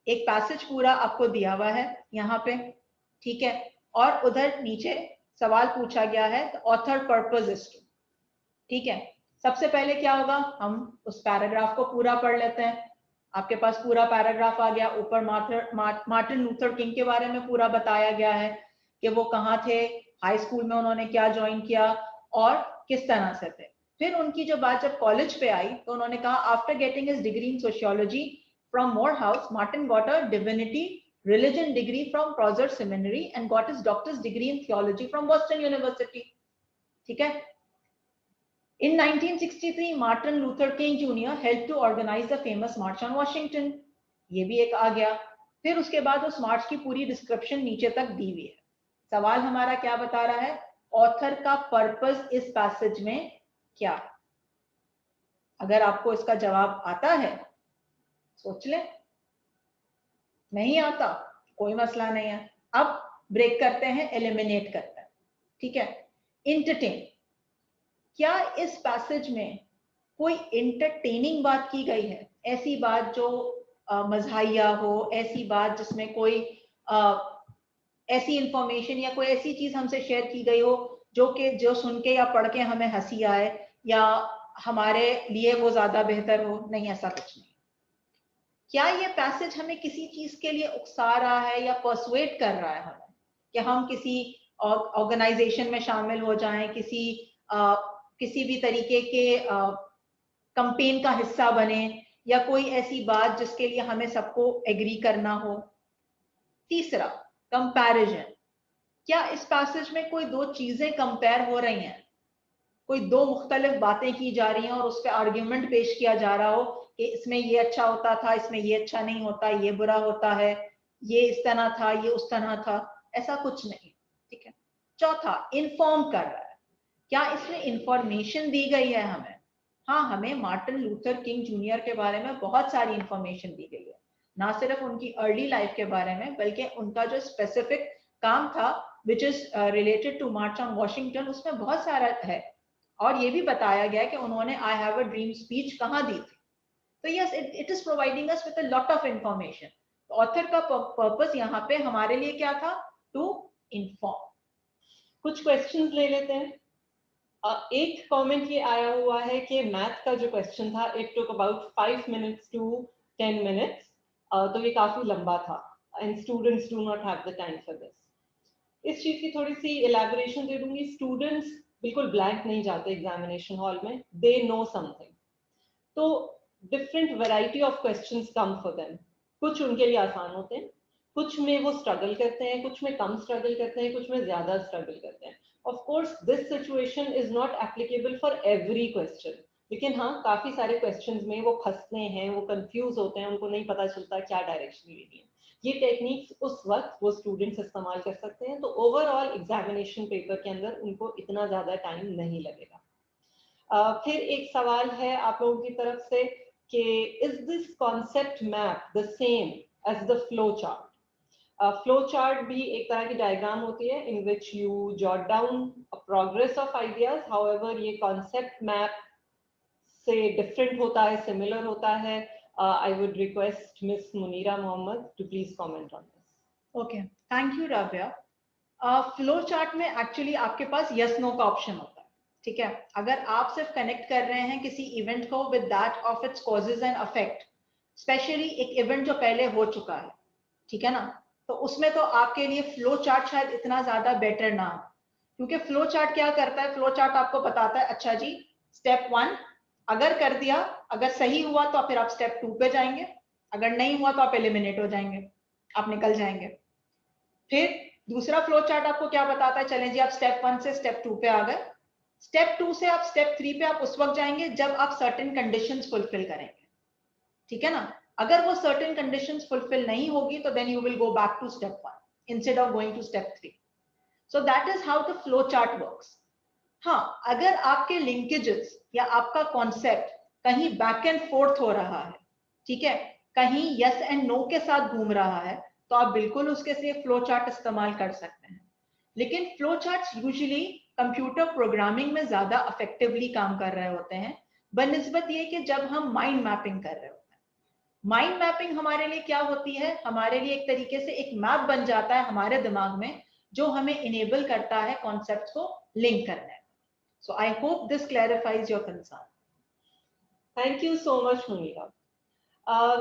एक पैसेज पूरा आपको दिया हुआ है यहाँ पे, ठीक है, और उधर नीचे सवाल पूछा गया है, ऑथर पर्पस इज टू। ठीक है, सबसे पहले क्या होगा, हम उस पैराग्राफ को पूरा पढ़ लेते हैं। आपके पास पूरा पैराग्राफ आ गया, ऊपर मार्टिन लूथर किंग के बारे में पूरा बताया गया है कि वो कहाँ थे, हाई स्कूल में उन्होंने क्या ज्वाइन किया और किस तरह से थे। फिर उनकी जो बात जब कॉलेज पे आई तो उन्होंने कहा, after getting his degree in sociology from Morehouse, Martin got a divinity religion degree from Prosser Seminary and got his doctor's degree in theology from Boston University. ठीक है, in 1963 Martin Luther King Jr. helped to organize the famous March on Washington. ये भी एक आ गया। फिर उसके बाद उस मार्च की पूरी डिस्क्रिप्शन नीचे तक दी हुई है। सवाल हमारा क्या बता रहा है? ऑथर का पर्पस इस पैसेज में क्या है? अगर आपको इसका जवाब आता है सोच ले, नहीं आता कोई मसला नहीं है। अब ब्रेक करते हैं, एलिमिनेट करते हैं। ठीक है, इंटरटेन, क्या इस पैसेज में कोई इंटरटेनिंग बात की गई है? ऐसी बात जो मज़ाहिया हो, ऐसी बात जिसमें कोई ऐसी इंफॉर्मेशन या कोई ऐसी चीज हमसे शेयर की गई हो जो सुन के या पढ़ के हमें हंसी आए या हमारे लिए वो ज्यादा बेहतर हो? नहीं, ऐसा कुछ नहीं। क्या ये पैसेज हमें किसी चीज के लिए उकसा रहा है या पर्सुएट कर रहा है हमें कि हम किसी ऑर्गेनाइजेशन में शामिल हो जाएं, किसी भी तरीके के कैंपेन का हिस्सा बने, या कोई ऐसी बात जिसके लिए हमें सबको एग्री करना हो? तीसरा, कंपैरिजन, क्या इस पैसेज में कोई दो चीजें कंपेयर हो रही हैं, कोई दो मुख्तलिफ बातें की जा रही हैं और उस पर आर्ग्यूमेंट पेश किया जा रहा हो कि इसमें ये अच्छा होता था, इसमें ये अच्छा नहीं होता, ये बुरा होता है, ये इस तरह था, ये उस तरह था? ऐसा कुछ नहीं। ठीक है। चौथा, इन्फॉर्म कर रहा है, क्या इसमें इंफॉर्मेशन दी गई है हमें? हाँ, हमें मार्टिन लूथर किंग जूनियर के बारे में बहुत सारी इंफॉर्मेशन दी गई है, ना सिर्फ उनकी अर्ली लाइफ के बारे में बल्कि उनका जो स्पेसिफिक काम था which is related to March on Washington, उसमें बहुत सारा है और ये भी बताया गया कि उन्होंने I have a dream speech कहाँ दी थी. तो yes, it is providing us with a lot of information. Author का पर्पस यहाँ पे हमारे लिए क्या था? To inform. कुछ क्वेश्चंस ले लेते हैं. एक कमेंट ये आया हुआ है कि मैथ का जो क्वेश्चन था it took about 5 minutes to 10 minutes, तो ये काफी लंबा था and students do not have the time for this. इस चीज की थोड़ी सी इलैबोरेशन दे दूंगी. स्टूडेंट्स बिल्कुल ब्लैंक नहीं जाते एग्जामिनेशन हॉल में, दे नो समथिंग. तो different variety of questions come for them. कुछ उनके लिए आसान होते हैं, कुछ में वो स्ट्रगल करते हैं, कुछ में कम स्ट्रगल करते हैं, कुछ में ज्यादा स्ट्रगल करते हैं. Of course this situation is not applicable for every question, लेकिन हाँ काफी सारे क्वेश्चंस में वो फंसते हैं, वो कंफ्यूज होते हैं, उनको नहीं पता चलता क्या डायरेक्शन लेनी है. ये टेक्निक्स उस वक्त वो स्टूडेंट्स इस्तेमाल कर सकते हैं, तो ओवरऑल एग्जामिनेशन पेपर के अंदर उनको इतना ज्यादा टाइम नहीं लगेगा. फिर एक सवाल है आप लोगों की तरफ से कि is this concept map the same as the flow chart. Flow chart भी एक तरह की डायग्राम होती है in which you jot down progress of ideas. However ये कॉन्सेप्ट मैप से डिफरेंट होता है, सिमिलर होता है. I would request Miss Munira Mohammed to please comment on this. Okay, thank you Rabia. Flow chart में actually आपके पास yes no का option होता है. ठीक है, अगर आप सिर्फ कनेक्ट कर रहे हैं किसी इवेंट को with that of its causes and affect, specially एक इवेंट जो पहले हो चुका है, ठीक है ना, तो उसमें तो आपके लिए फ्लो चार्ट शायद इतना ज्यादा बेटर ना हो. क्योंकि फ्लो चार्ट क्या करता है? फ्लो चार्ट आपको बताता है अच्छा जी स्टेप 1 अगर कर दिया, अगर सही हुआ तो फिर आप स्टेप 2 पे जाएंगे, अगर नहीं हुआ तो आप एलिमिनेट हो जाएंगे, आप निकल जाएंगे. फिर दूसरा फ्लो चार्ट आपको क्या बताता है? चलें जी आप स्टेप 1 से स्टेप 2 पे आ गए, स्टेप 2 से आप स्टेप 3 पे आप उस वक्त जाएंगे जब आप सर्टेन कंडीशंस फुलफिल करेंगे. ठीक है ना, अगर वो सर्टेन कंडीशंस फुलफिल नहीं होगी तो then you will go back to step 1 instead of going to step 3. So that is how the flow chart works. हाँ, अगर आपके लिंकेजेस या आपका कॉन्सेप्ट कहीं बैक एंड फोर्थ हो रहा है, ठीक है, कहीं यस एंड नो के साथ घूम रहा है, तो आप बिल्कुल उसके से फ्लो चार्ट इस्तेमाल कर सकते हैं. लेकिन flow charts usually computer programming में ज्यादा इफेक्टिवली काम कर रहे होते हैं बनिस्बत ये कि जब हम माइंड मैपिंग कर रहे होते हैं. माइंड मैपिंग हमारे लिए क्या होती है? हमारे लिए एक तरीके से एक मैप बन जाता है हमारे दिमाग में जो हमें इनेबल करता है कॉन्सेप्ट्स को लिंक करने. So I hope this clarifies your concern. Thank you so much, Munira.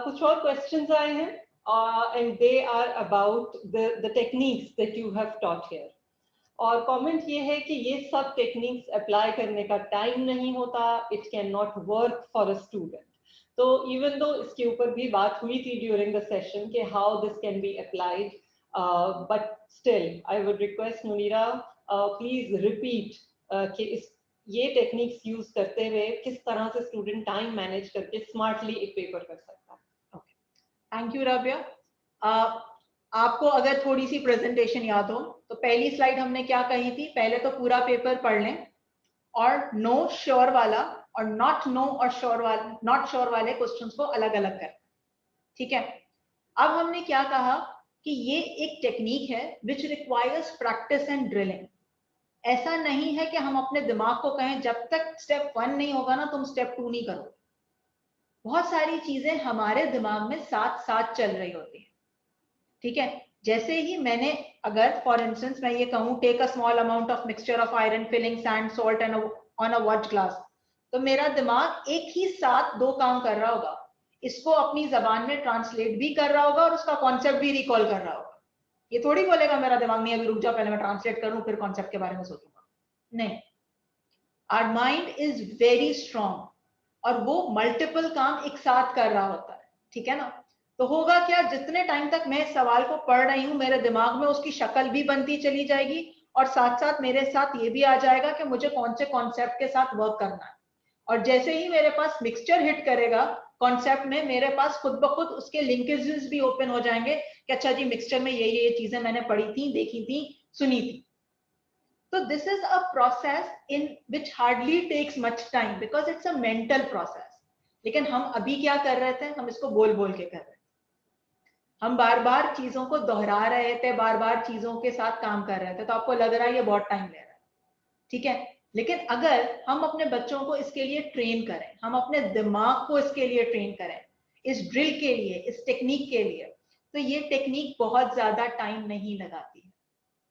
कुछ और questions आए हैं and they are about the techniques that you have taught here. और comment ये है कि ये सब techniques apply करने का time नहीं होता, it cannot work for a student. तो even though इसके ऊपर भी बात हुई थी during the session कि how this can be applied, but still I would request Munira, please repeat कि ये टेक्निक्स यूज करते हुए किस तरह से स्टूडेंट टाइम मैनेज करके स्मार्टली एक पेपर कर सकता है. Okay, thank you Rabia. आपको अगर थोड़ी सी प्रेजेंटेशन याद हो तो पहली स्लाइड हमने क्या कही थी? पहले तो पूरा पेपर पढ़ लें और नो श्योर वाला और नॉट नो और श्योर वाला नॉट श्योर वाले क्वेश्चंस को अलग अलग करें. ठीक है, अब हमने क्या कहा कि ये एक टेक्निक है which requires practice and drilling. ऐसा नहीं है कि हम अपने दिमाग को कहें जब तक स्टेप 1 नहीं होगा ना तुम स्टेप 2 नहीं करोगे. बहुत सारी चीजें हमारे दिमाग में साथ साथ चल रही होती है. ठीक है, जैसे ही मैंने अगर फॉर इंस्टेंस मैं ये कहूं take a small amount of mixture of iron filing sand salt and on a watch glass, तो मेरा दिमाग एक ही साथ दो काम कर रहा होगा. इसको अपनी जबान में ट्रांसलेट भी कर रहा होगा और उसका कॉन्सेप्ट भी रिकॉल कर रहा होगा. ये थोड़ी बोलेगा मेरा दिमाग नहीं अभी रुक जाओ पहले मैं ट्रांसलेट करूं फिर कॉन्सेप्ट के बारे में सोचूंगा. नहीं, our mind is very strong और वो मल्टीपल काम एक साथ कर रहा होता है. ठीक है ना, तो होगा क्या, जितने टाइम तक मैं सवाल को पढ़ रही हूं मेरे दिमाग में उसकी शक्ल भी बनती चली जाएगी और साथ साथ मेरे साथ ये भी आ जाएगा कि मुझे कौन से कॉन्सेप्ट के साथ वर्क करना है. और जैसे ही मेरे पास मिक्सचर हिट करेगा कॉन्सेप्ट में, मेरे पास खुद ब खुद उसके लिंकेजेस भी ओपन हो जाएंगे कि अच्छा जी मिक्सचर में ये चीजें मैंने पढ़ी थी, देखी थी, सुनी थी. तो this is a process in which hardly takes much time because it's a mental process. लेकिन हम अभी क्या कर रहे थे? हम इसको बोल बोल के कर रहे थे. हम बार बार चीजों को दोहरा रहे थे, बार बार चीजों के साथ काम कर रहे थे, तो आपको लग रहा है ये बहुत टाइम ले रहा है, ठीक है। लेकिन अगर हम अपने बच्चों को इसके लिए ट्रेन करें, हम अपने दिमाग को इसके लिए ट्रेन करें, इस ड्रिल के लिए, इस टेक्निक के लिए, तो ये टेक्निक बहुत ज्यादा टाइम नहीं लगाती है।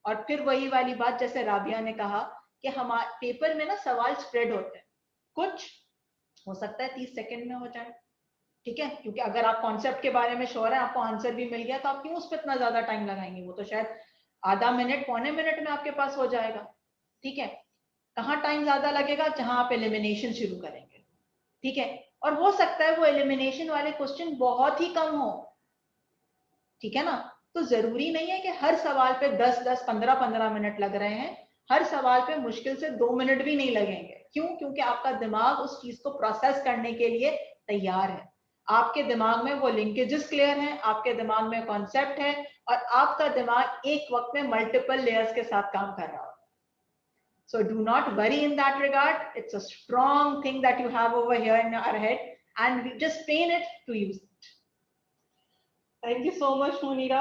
और फिर वही वाली बात जैसे राबिया ने कहा कि हमारे पेपर में ना सवाल स्प्रेड होते हैं, कुछ हो सकता है 30 सेकंड में हो जाए, ठीक है, क्योंकि अगर आप कॉन्सेप्ट के बारे में श्योर है, आपको आंसर भी मिल गया, तो आप क्यों उस पर इतना ज्यादा टाइम लगाएंगे, वो तो शायद आधा मिनट पौने मिनट में आपके पास हो जाएगा, ठीक है। कहाँ टाइम ज्यादा लगेगा, जहां आप एलिमिनेशन शुरू करेंगे, ठीक है। और हो सकता है वो एलिमिनेशन वाले क्वेश्चन बहुत ही कम हो, ठीक है ना। तो जरूरी नहीं है कि हर सवाल पे 10-10, 15-15 मिनट लग रहे हैं, हर सवाल पे मुश्किल से 2 मिनट भी नहीं लगेंगे। क्यों? क्योंकि आपका दिमाग उस चीज को प्रोसेस करने के लिए तैयार है, आपके दिमाग में वो लिंकेजेस क्लियर हैं, आपके दिमाग में कॉन्सेप्ट है, और आपका दिमाग एक वक्त में मल्टीपल लेयर्स के साथ काम कर रहा है। So do not worry in that regard. It's a strong thing that you have over here in your head, and we just train it to use it. Thank you so much, Munira.